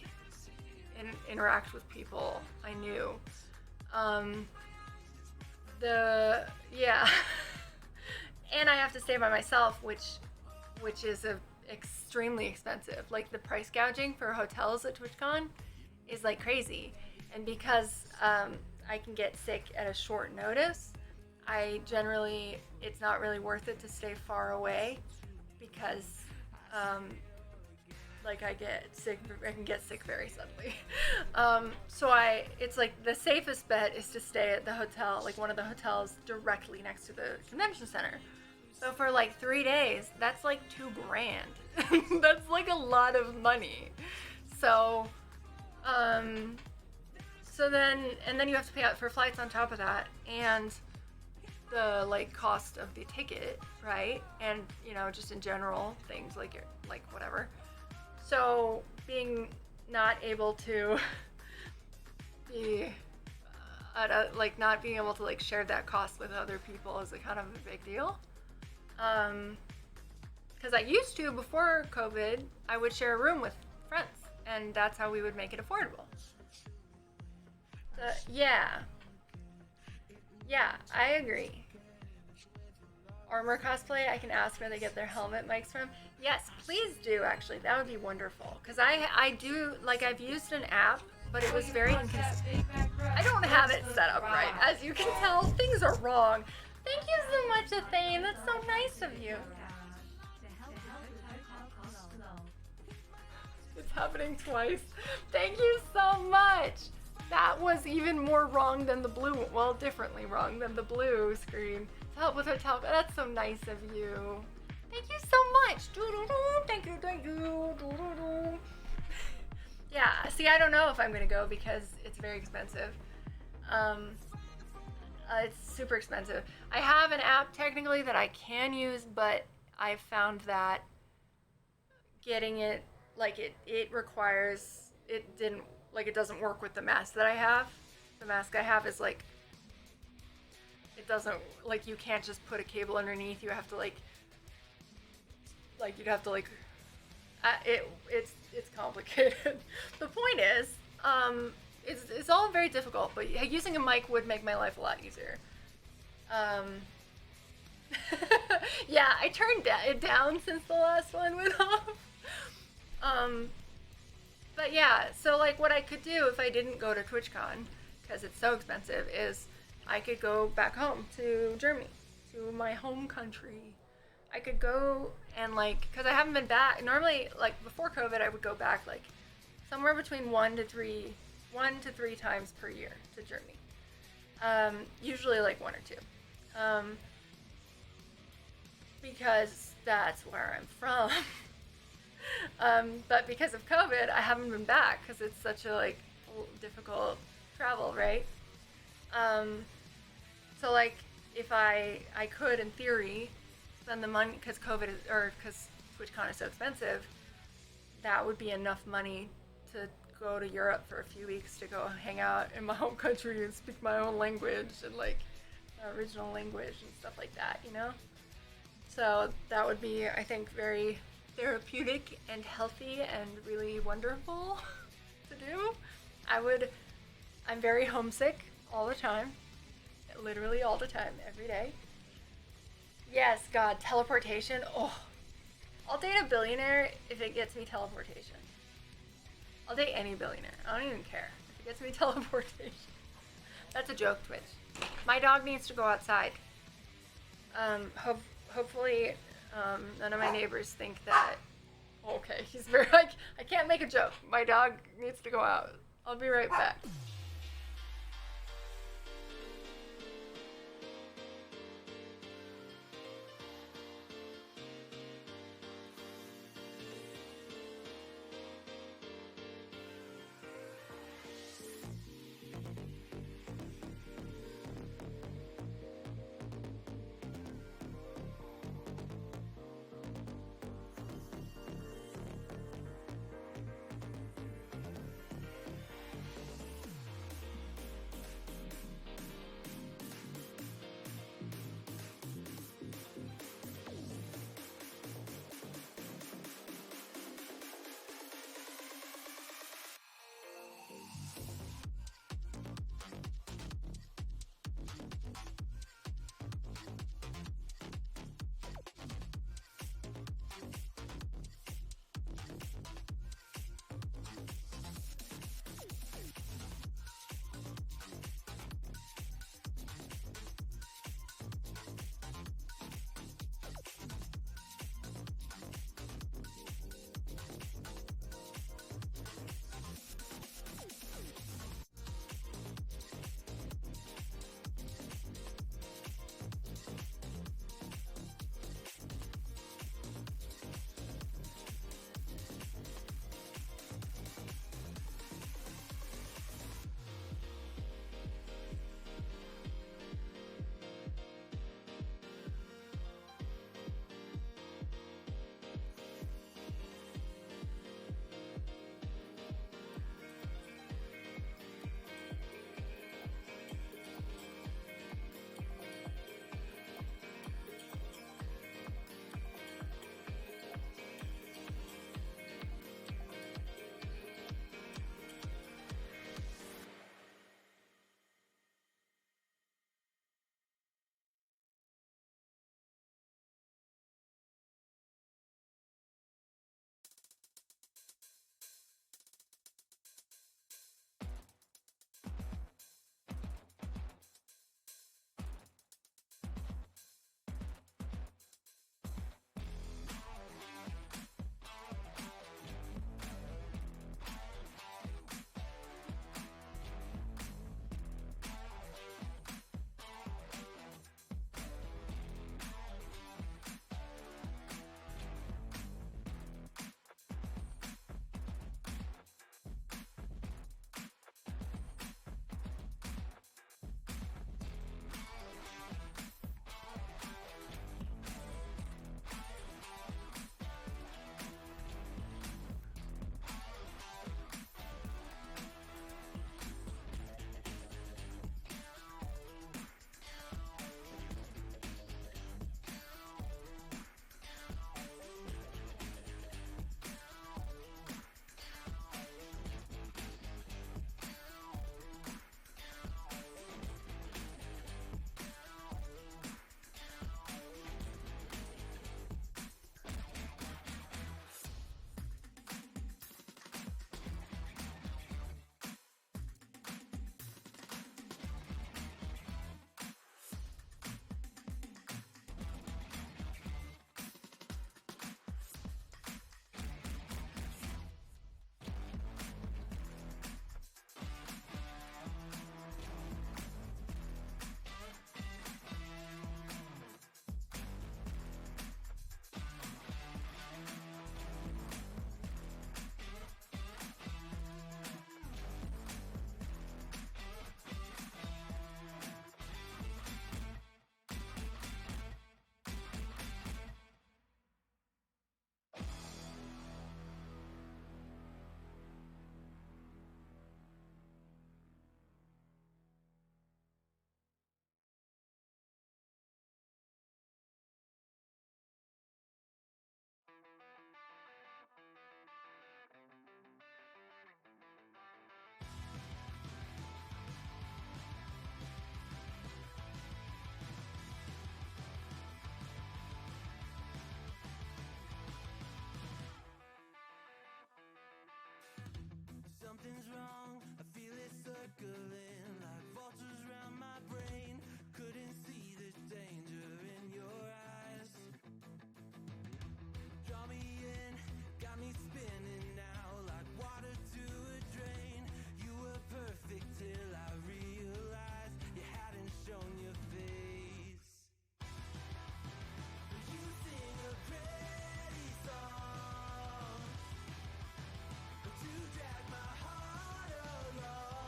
interact with people I knew. Yeah. And I have to stay by myself, which is extremely expensive. Like the price gouging for hotels at TwitchCon is like crazy. And because I can get sick at a short notice, it's not really worth it to stay far away because like I can get sick very suddenly. It's like the safest bet is to stay at the hotel, like one of the hotels directly next to the convention center. So for like 3 days, that's like $2,000. That's like a lot of money. So, and then you have to pay out for flights on top of that, and the like cost of the ticket, right? And you know, just in general things like whatever. So being not able to be not being able to like share that cost with other people is a kind of a big deal. Because I used to, before COVID, I would share a room with friends, and that's how we would make it affordable. Yeah, I agree. Armor cosplay, I can ask where they get their helmet mics from. Yes, please do, actually. That would be wonderful. Because I do, like, I've used an app, but it was very inconsistent. I don't have it set up right. As you can tell, things are wrong. Thank you so much, Athane. That's so nice of you. It's happening twice. Thank you so much. That was even more wrong than the blue, well, differently wrong than the blue screen. To help with hotel, that's so nice of you. Thank you so much. Thank you. Yeah, see, I don't know if I'm gonna go because it's very expensive. It's super expensive. I have an app technically that I can use, but I've found that getting it, like it requires, it doesn't work with the mask that I have. The mask I have is like, it doesn't, like you can't just put a cable underneath. You have to it's complicated. The point is, it's all very difficult, but using a mic would make my life a lot easier. Yeah, I turned it down since the last one went off. But yeah, so like what I could do if I didn't go to TwitchCon, because it's so expensive, is I could go back home to Germany, to my home country. I could go and like, because I haven't been back. Normally, like before COVID, I would go back like somewhere between 1 to 3 times per year to Germany. Usually like 1 or 2. Because that's where I'm from. But because of COVID, I haven't been back because it's such a like difficult travel, right? So like if I could in theory spend the money because COVID is, or because TwitchCon is so expensive, that would be enough money to go to Europe for a few weeks to go hang out in my home country and speak my own language and like my original language and stuff like that, you know? So that would be, I think, very therapeutic and healthy and really wonderful to do. I'm very homesick all the time. Literally all the time, every day. Yes, God, teleportation. Oh, I'll date a billionaire if it gets me teleportation. I'll date any billionaire. I don't even care if it gets me teleportation. That's a joke, Twitch. My dog needs to go outside. Hopefully, none of my neighbors think that. Okay, he's very like, I can't make a joke. My dog needs to go out. I'll be right back. Something's wrong, I feel it circling like vultures round my brain. Couldn't see the danger in your eyes. Draw me in, got me spinning now like water to a drain. You were perfect till I realized you hadn't shown your face. You sing a pretty song to drag my heart along.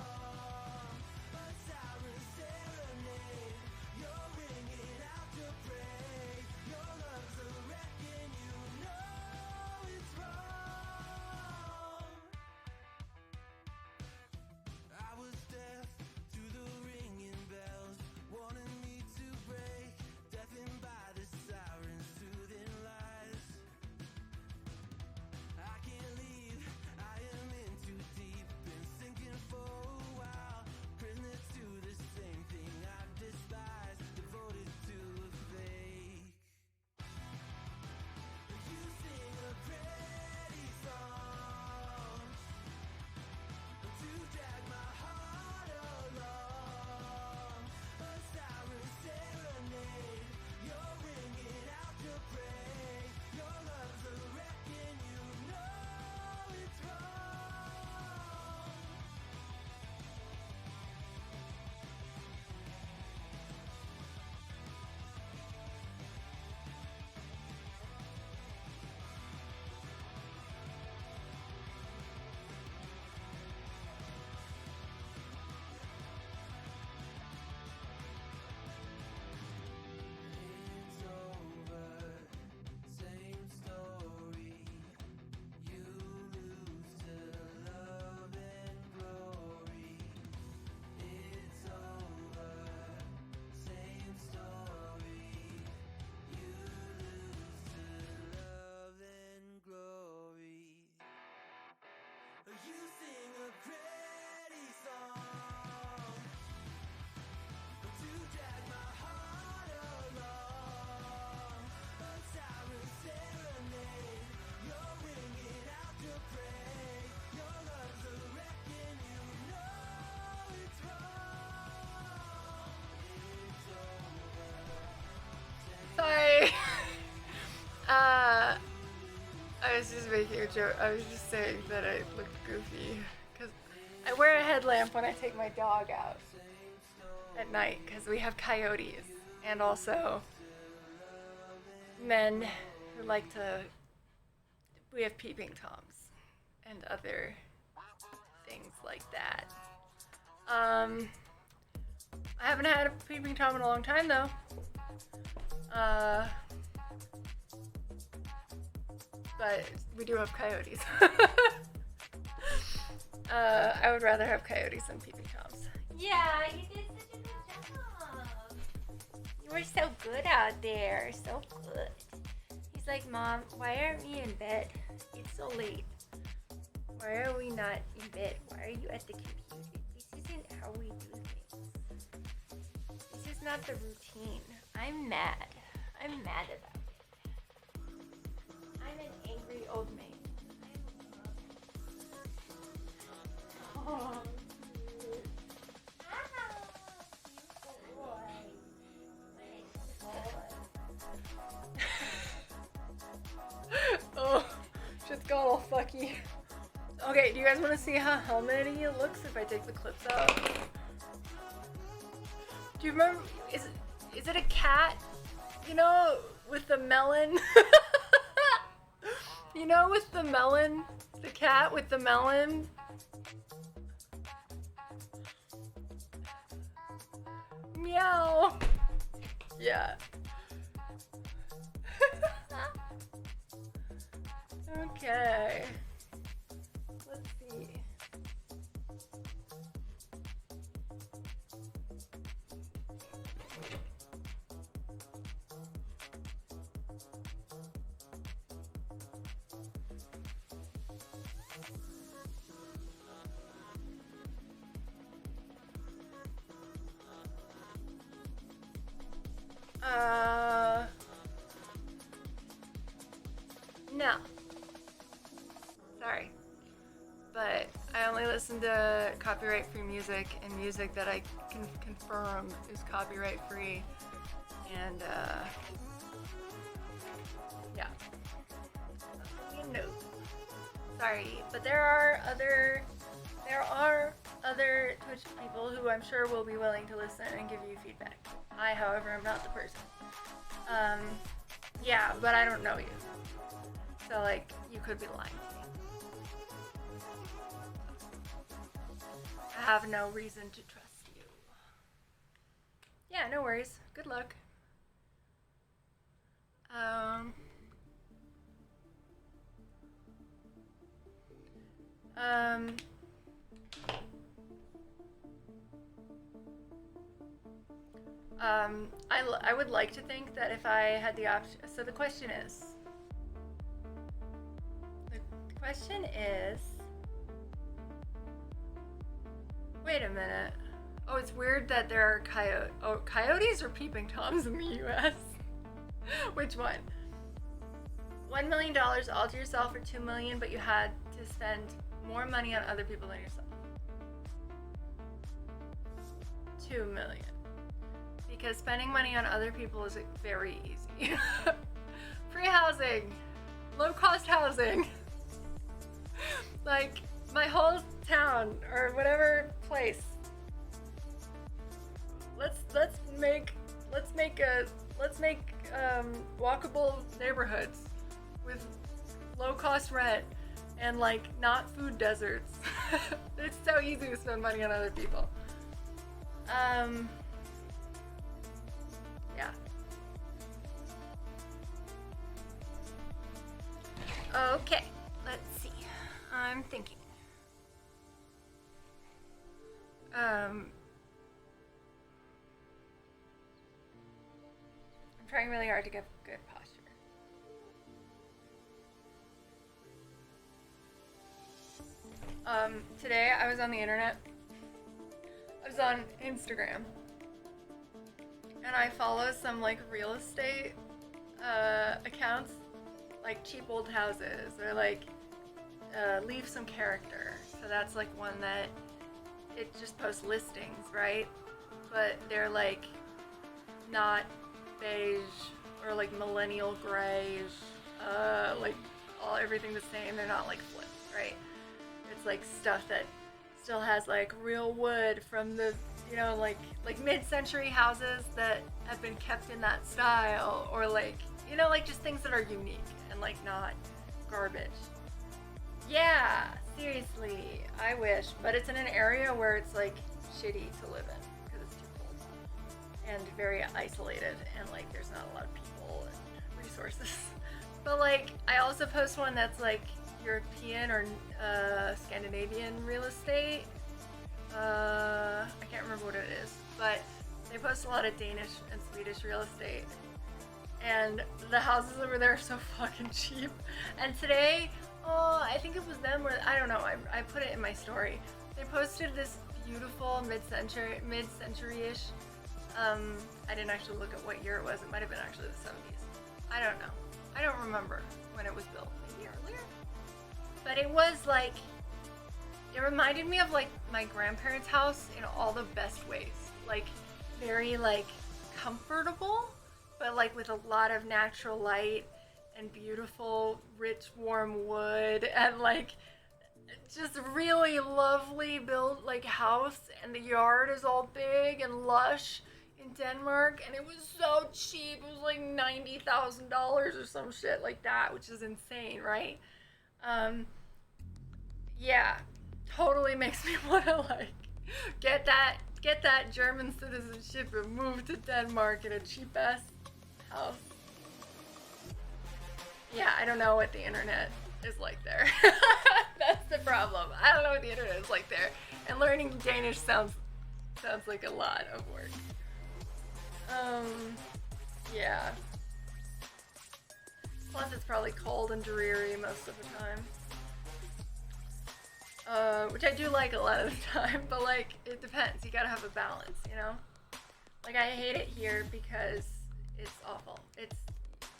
A siren serenade, you're ringing out to pray. Your love's a wreck and you know it's wrong. I was deaf to the ringing bells, wanting me to break, deafened by the sirens' soothing lies. I can't leave, I am in too deep, been sinking for a while, prisoner to the same thing I've despised, devoted to a fake. You sing a pretty song to drag my heart along. A siren serenade, you're ringing out to pray. Your love's a wreck and you know it's wrong. It's over, same story. You lose to love and glory. It's over, same story. You lose to love and glory. You sing a pretty song to drag my heart along. A siren serenade, you're ringing out to pray. Your love's a wreck and you know it's wrong. It's over. Sorry. I was just making a joke. I was just saying that I looked goofy because I wear a headlamp when I take my dog out at night because we have coyotes and also men who like to. We have peeping toms and other things like that. I haven't had a peeping tom in a long time though. But we do have coyotes. I would rather have coyotes than peeping toms. Yeah, you did such a good job. You were so good out there, so good. He's like, Mom, why aren't we in bed? It's so late. Why are we not in bed? Why are you at the computer? This isn't how we do things. This is not the routine. I'm mad. I'm mad about it. I'm an angry old maid. Oh. Oh, shit's got all fucky. Okay, do you guys want to see how helmety it looks if I take the clips out? Do you remember? Is it a cat? You know, with the melon. You know, with the melon, the cat with the melon. Meow. Yeah. Okay. Let's see. No. Sorry. But I only listen to copyright-free music and music that I can confirm is copyright-free. And, yeah. You know. Sorry, but there are other Twitch people who I'm sure will be willing to listen and give you feedback. I, however, am not the person. Yeah, but I don't know you. So, like, you could be lying to me. I have no reason to trust you. Yeah, no worries. Good luck. I would like to think that if I had the option, so the question is, wait a minute. Oh, it's weird that there are coyotes or peeping toms in the US. Which one? $1 million all to yourself or $2 million, but you had to spend more money on other people than yourself. $2 million. Because spending money on other people is very easy. Free housing, low cost housing. Like my whole town or whatever place. Let's make walkable neighborhoods with low cost rent and like not food deserts. It's so easy to spend money on other people. Yeah. Okay, let's see. I'm thinking. I'm trying really hard to get good posture. Today I was on the internet. I was on Instagram. And I follow some like real estate accounts, like cheap old houses or like leave some character. So that's like one that it just posts listings, right? But they're like not beige or like millennial grayish, like everything the same. They're not like flipped, right? It's like stuff that still has like real wood from the, you know, like mid-century houses that have been kept in that style, or like, you know, like just things that are unique and like not garbage. Yeah, seriously, I wish, but it's in an area where it's like shitty to live in because it's too cold and very isolated, and like there's not a lot of people and resources. But like I also post one that's like European or Scandinavian real estate. I can't remember what it is, but they post a lot of Danish and Swedish real estate, and the houses over there are so fucking cheap. And today, I think it was them, or I don't know, I put it in my story. They posted this beautiful mid-century-ish. I didn't actually look at what year it was. It might have been actually the 70s. I don't know. I don't remember when it was built. Maybe earlier? But it was like, it reminded me of like my grandparents' house in all the best ways. Like very like comfortable, but like with a lot of natural light and beautiful, rich, warm wood, and like just really lovely built like house, and the yard is all big and lush in Denmark, and it was so cheap. It was like $90,000 or some shit like that, which is insane, right? Yeah, totally makes me want to like get that German citizenship and move to Denmark in a cheap ass house. Yeah, I don't know what the internet is like there. That's the problem. I don't know what the internet is like there. And learning Danish sounds like a lot of work. Yeah. Plus it's probably cold and dreary most of the time. Which I do like a lot of the time, but like, it depends. You gotta have a balance, you know? Like, I hate it here because it's awful.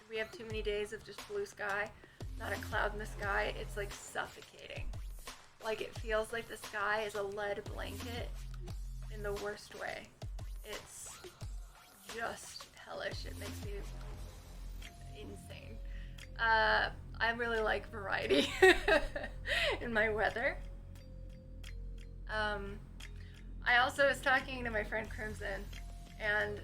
We have too many days of just blue sky, not a cloud in the sky. It's like suffocating. like it feels like the sky is a lead blanket in the worst way. It's just hellish. It makes me insane. I really like variety in my weather. I also was talking to my friend Crimson, and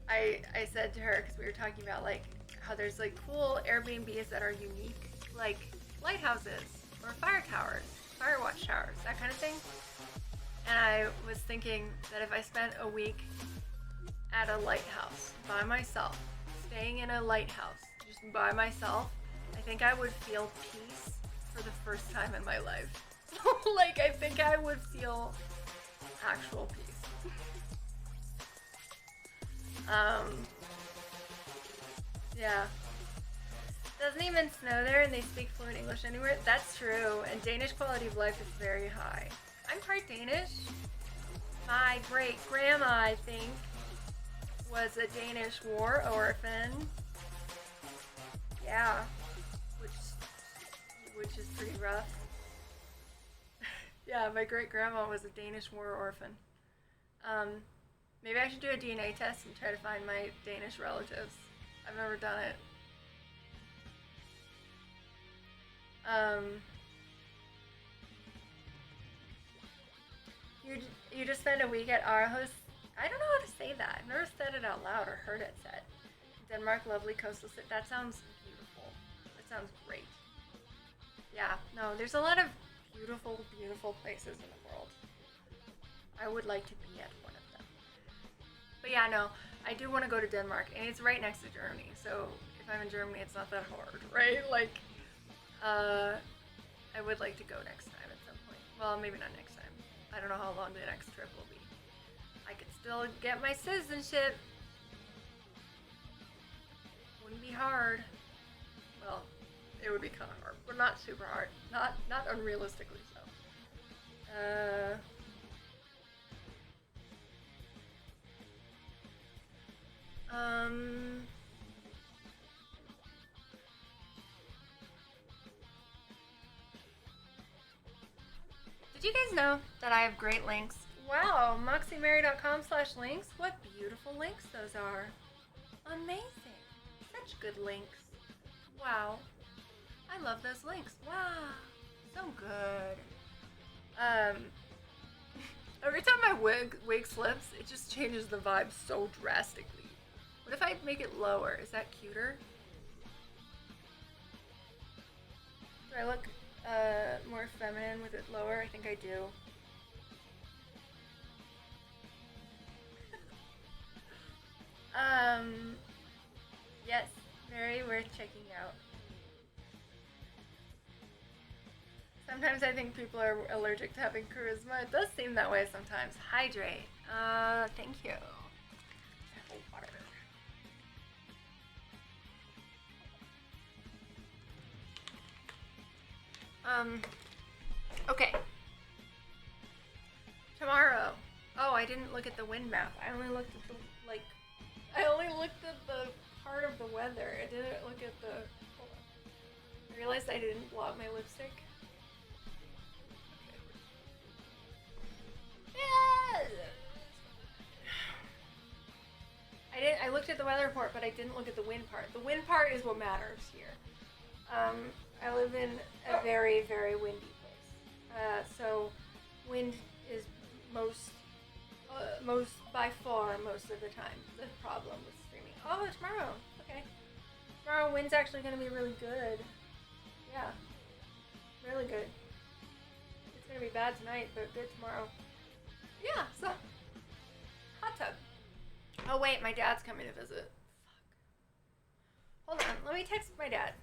I said to her, because we were talking about like how there's like cool Airbnbs that are unique, like lighthouses or fire towers, fire watch towers, that kind of thing. And I was thinking that if I spent a week at a lighthouse by myself, staying in a lighthouse just by myself, I think I would feel peace for the first time in my life. Like, I think I would feel actual peace. Yeah. Doesn't even snow there and they speak fluent English anywhere. That's true, and Danish quality of life is very high. I'm part Danish. My great grandma, I think, was a Danish war orphan. Yeah, which is pretty rough. Yeah, my great grandma was a Danish war orphan. Maybe I should do a DNA test and try to find my Danish relatives. I've never done it. You just spent a week at Aarhus. I don't know how to say that. I've never said it out loud or heard it said. Denmark, lovely coastal city. That sounds beautiful. That sounds great. Yeah, no, there's a lot of beautiful, beautiful places in the world. I would like to be at one of them. But yeah, no, I do want to go to Denmark, and it's right next to Germany. So if I'm in Germany, it's not that hard, right? Like, I would like to go next time at some point. Well, maybe not next time. I don't know how long the next trip will be. I could still get my citizenship. Wouldn't be hard. Well, it would be kind of hard, but not super hard. Not unrealistically so. Did you guys know that I have great links? Wow, moxiemary.com/links. What beautiful links those are. Amazing. Such good links. Wow. I love those links. Wow. So good. Every time my wig slips, it just changes the vibe so drastically. What if I make it lower? Is that cuter? Do I look more feminine with it lower? I think I do. Yes, very worth checking out. Sometimes I think people are allergic to having charisma. It does seem that way sometimes. Hydrate. Thank you. Water. Okay. Tomorrow. Oh, I didn't look at the wind map. I only looked at the, part of the weather. I didn't look at the, hold on. I realized I didn't blot my lipstick. I looked at the weather report, but I didn't look at the wind part. The wind part is what matters here. I live in a very, very windy place. So wind is most by far most of the time the problem with streaming. Oh, tomorrow. Okay. Tomorrow wind's actually going to be really good. Yeah. Really good. It's going to be bad tonight, but good tomorrow. Yeah, so hot tub. Oh wait, my dad's coming to visit. Fuck. Hold on, let me text my dad.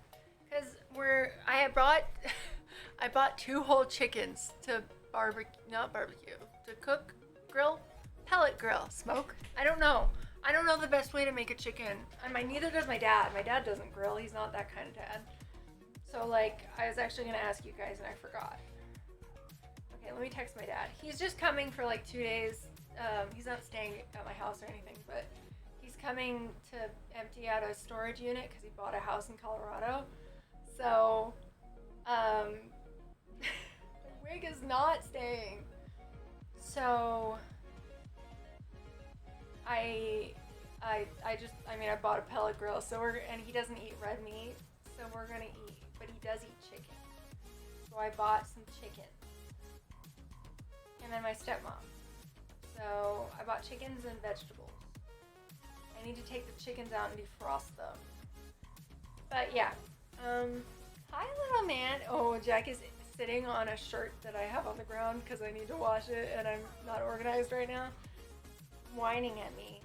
Cause I bought 2 whole chickens to to cook, grill, pellet grill, smoke. I don't know the best way to make a chicken. And neither does my dad. My dad doesn't grill. He's not that kind of dad. So like, I was actually gonna ask you guys and I forgot. Okay, let me text my dad. He's just coming for like 2 days. He's not staying at my house or anything, but he's coming to empty out a storage unit because he bought a house in Colorado. So, my Drake is not staying. So I bought a pellet grill, and he doesn't eat red meat, so we're gonna eat, but he does eat chicken. So I bought some chicken. And then my stepmom. So I bought chickens and vegetables. I need to take the chickens out and defrost them. But yeah, hi little man. Oh, Jack is sitting on a shirt that I have on the ground because I need to wash it and I'm not organized right now. Whining at me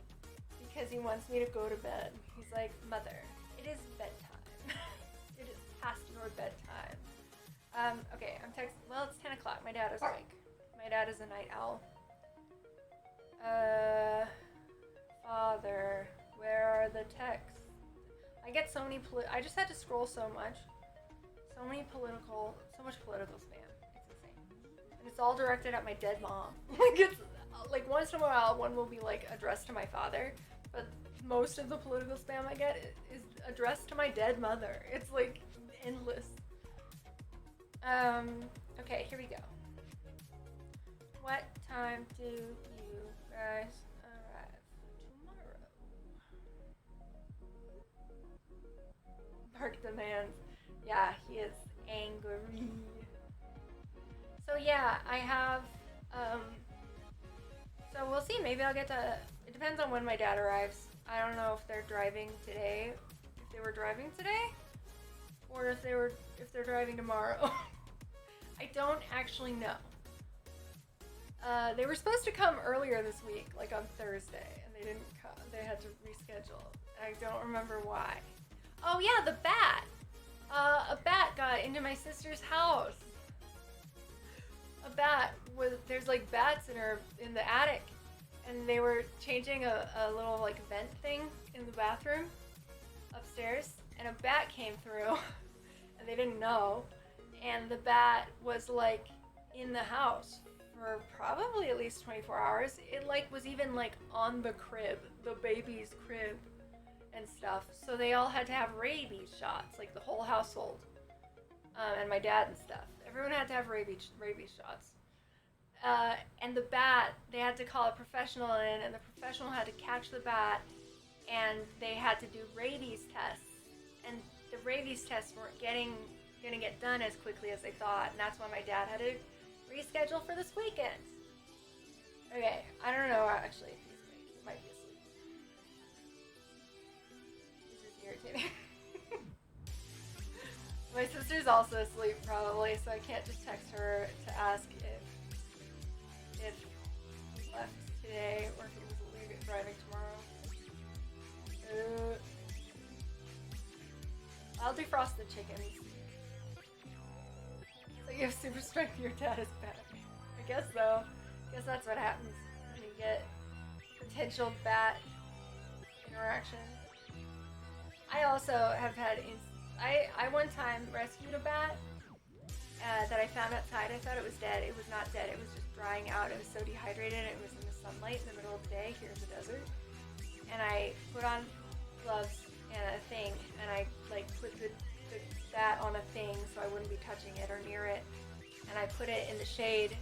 because he wants me to go to bed. He's like, Mother, it is bedtime. It is past your bedtime. Okay, I'm texting. Well, it's 10 o'clock. My dad is awake. My dad is a night owl. Father, where are the texts? I get so many I just had to scroll so much. So much political spam. It's insane. And it's all directed at my dead mom. Like once in a while one will be like addressed to my father, but most of the political spam I get is addressed to my dead mother. It's like endless. Okay, here we go. What time do you guys arrive tomorrow? Mark demands. Yeah, he is angry. So yeah, I have, so we'll see, maybe I'll get to, it depends on when my dad arrives. I don't know if they're driving today, if they were driving today, or if they're driving tomorrow. I don't actually know. They were supposed to come earlier this week, like on Thursday, and they didn't come. They had to reschedule. I don't remember why. Oh yeah, the bat! A bat got into my sister's house. There's like bats in the attic, and they were changing a little like vent thing in the bathroom upstairs, and a bat came through, and they didn't know, and the bat was like in the house for probably at least 24 hours. It like was even like on the crib, the baby's crib and stuff. So they all had to have rabies shots, like the whole household, and my dad and stuff. Everyone had to have rabies shots. And the bat, they had to call a professional in, and the professional had to catch the bat, and they had to do rabies tests. And the rabies tests weren't gonna get done as quickly as they thought, and that's why my dad had to reschedule for this weekend. Okay, I don't know actually if he's awake. He might be asleep. This is irritating. My sister's also asleep probably, so I can't just text her to ask if he left today or if he was driving tomorrow. I'll defrost the chickens. So you have super strength, your dad is back. I guess so. I guess that's what happens when you get potential bat interaction. I also have had I one time rescued a bat that I found outside. I thought it was dead. It was not dead. It was just drying out. It was so dehydrated. It was in the sunlight in the middle of the day here in the desert. And I put on gloves and a thing, and I like put the bat on a thing so I wouldn't be touching it or near it. And I put it in the shade,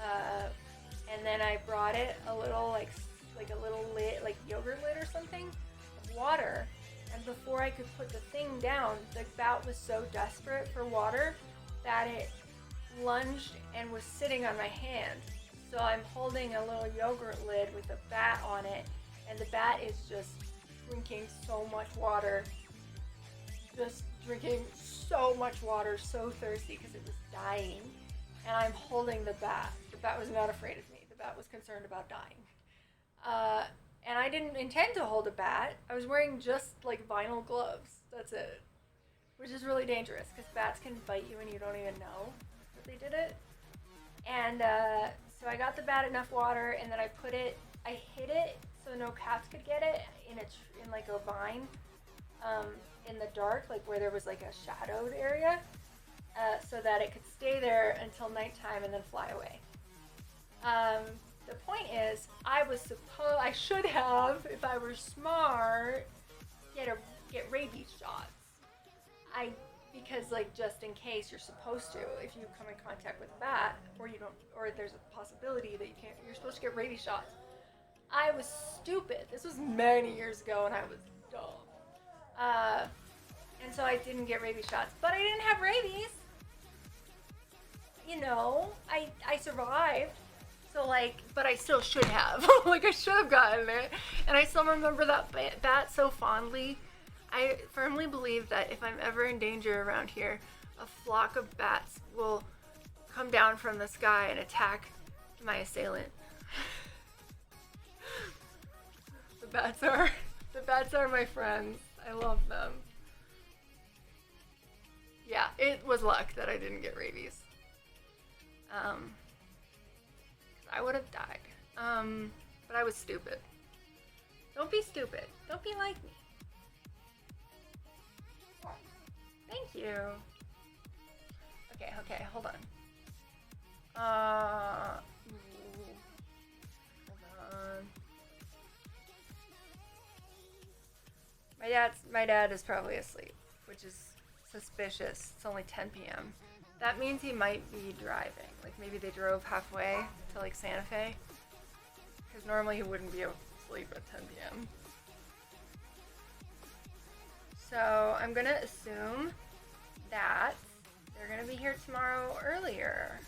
and then I brought it a little like a little lid, like yogurt lid or something, of water. And before I could put the thing down, the bat was so desperate for water that it lunged and was sitting on my hand. So I'm holding a little yogurt lid with a bat on it, and the bat is just drinking so much water. Just drinking so much water, so thirsty because it was dying. And I'm holding the bat. The bat was not afraid of me. The bat was concerned about dying. And I didn't intend to hold a bat. I was wearing just like vinyl gloves. That's it. Which is really dangerous because bats can bite you and you don't even know that they did it. And so I got the bat enough water, and then I hid it so no cats could get it in like a vine in the dark, like where there was like a shadowed area, so that it could stay there until nighttime and then fly away. The point is, I should have, if I were smart, get rabies shots. I because like just in case you're supposed to, if you come in contact with a bat, or you don't, or there's a possibility that you can't, you're supposed to get rabies shots. I was stupid. This was many years ago, and I was dumb. And so I didn't get rabies shots, but I didn't have rabies. You know, I survived. So like, but I still should have. Like I should have gotten it, and I still remember that bat so fondly. I firmly believe that if I'm ever in danger around here, a flock of bats will come down from the sky and attack my assailant. The bats are my friends. I love them. Yeah, it was luck that I didn't get rabies. I would have died. But I was stupid. Don't be stupid. Don't be like me. Thank you. Okay, hold on. Hold on. My dad is probably asleep, which is suspicious. It's only 10 p.m. That means he might be driving. Like maybe they drove halfway to like Santa Fe. Because normally he wouldn't be asleep at 10 p.m. So I'm gonna assume that they're gonna be here tomorrow earlier.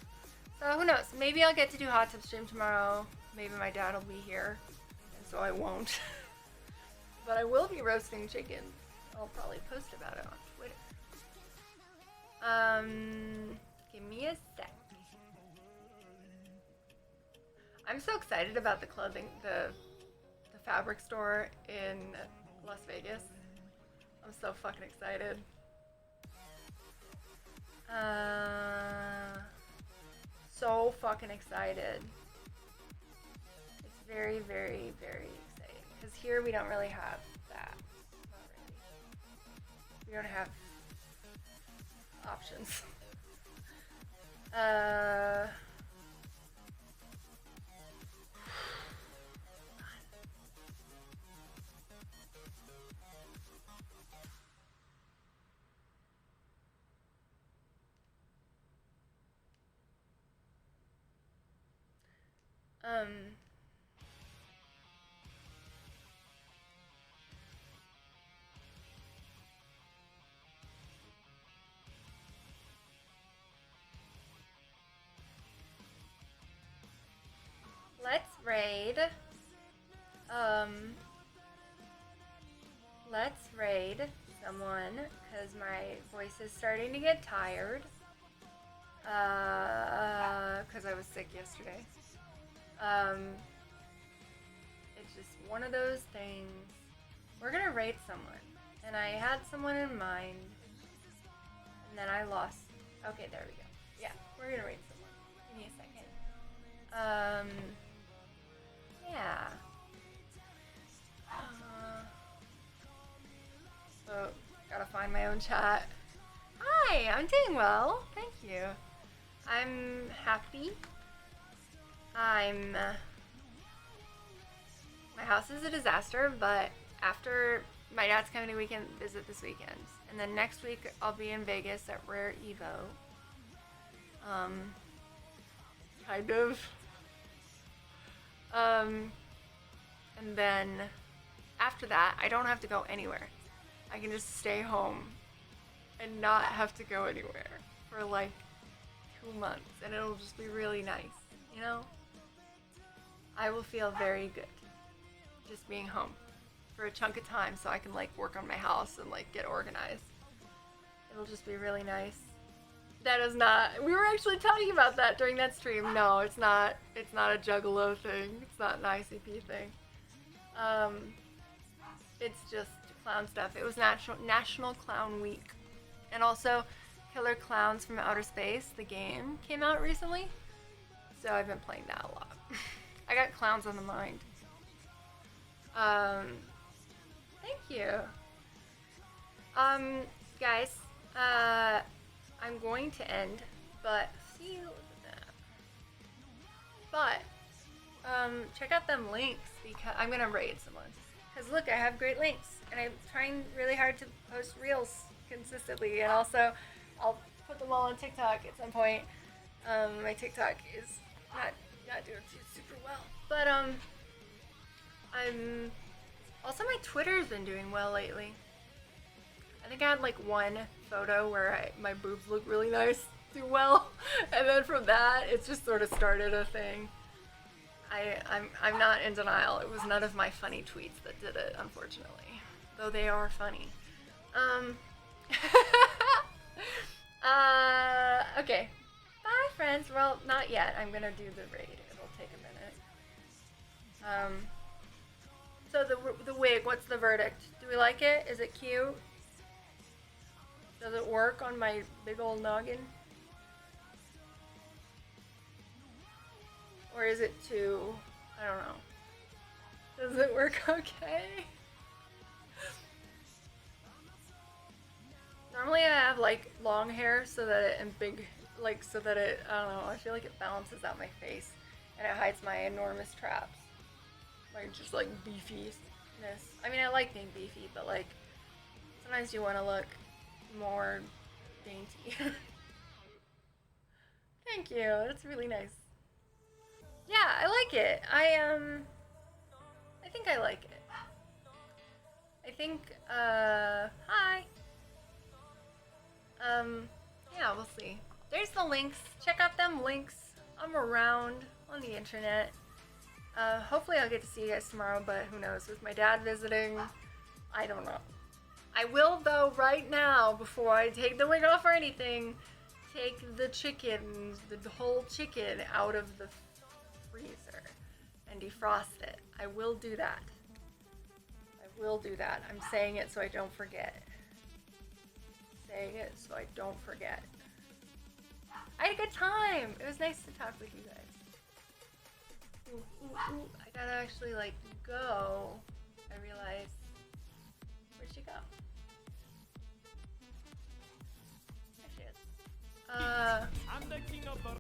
So who knows? Maybe I'll get to do hot tub stream tomorrow. Maybe my dad will be here, and so I won't. But I will be roasting chicken. I'll probably post about it on Twitter. Give me a sec. I'm so excited about the clothing, the fabric store in Las Vegas. I'm so fucking excited. So fucking excited. It's very, very, very exciting. Because here we don't really have that. Not really. We don't have options. Let's raid. Let's raid someone, because my voice is starting to get tired. Because I was sick yesterday. It's just one of those things. We're gonna raid someone, and I had someone in mind, and then I lost. Okay, there we go. Yeah, we're gonna raid someone. Give me a second. Yeah. So, gotta find my own chat. Hi, I'm doing well. Thank you. I'm happy. My house is a disaster, but after my dad's coming to weekend visit this weekend, and then next week I'll be in Vegas at Rare Evo. Kind of. And then after that, I don't have to go anywhere. I can just stay home and not have to go anywhere for like 2 months, and it'll just be really nice, you know? I will feel very good just being home for a chunk of time so I can like work on my house and like get organized. It'll just be really nice. That is not, we were actually talking about that during that stream. No, it's not a Juggalo thing. It's not an ICP thing. It's just clown stuff. It was National Clown Week. And also Killer Clowns from Outer Space, the game, came out recently. So I've been playing that a lot. I got clowns on the mind. Thank you. Guys, I'm going to end, but see you. But check out them links, because I'm gonna raid someone. Cause look, I have great links, and I'm trying really hard to post reels consistently, and also I'll put them all on TikTok at some point. My TikTok is not doing super well, but I'm also my Twitter's been doing well lately. I think I had like one photo where my boobs look really nice, do well, and then from that it's just sort of started a thing. I'm not in denial. It was none of my funny tweets that did it, unfortunately, though they are funny. Okay. Bye, friends. Well, not yet. I'm gonna do the raid. It'll take a minute. So the wig. What's the verdict? Do we like it? Is it cute? Does it work on my big old noggin? Or is it too? I don't know. Does it work okay? Normally I have like long hair so that it and big like so that it I don't know, I feel like it balances out my face and it hides my enormous traps. Like just like beefiness. I mean I like being beefy, but like sometimes you want to look more dainty. Thank you. That's really nice. Yeah, I like it. I think I like it. I think hi. Yeah, we'll see. There's the links. Check out them links. I'm around on the internet. Hopefully I'll get to see you guys tomorrow, but who knows? With my dad visiting, I don't know. I will, though, right now, before I take the wig off or anything, take the chicken, the whole chicken out of the freezer and defrost it. I will do that. I will do that. I'm saying it so I don't forget. Saying it so I don't forget. I had a good time. It was nice to talk with you guys. Ooh, ooh, ooh. I gotta actually like go. I realized. Where'd she go? There she is. I'm the king of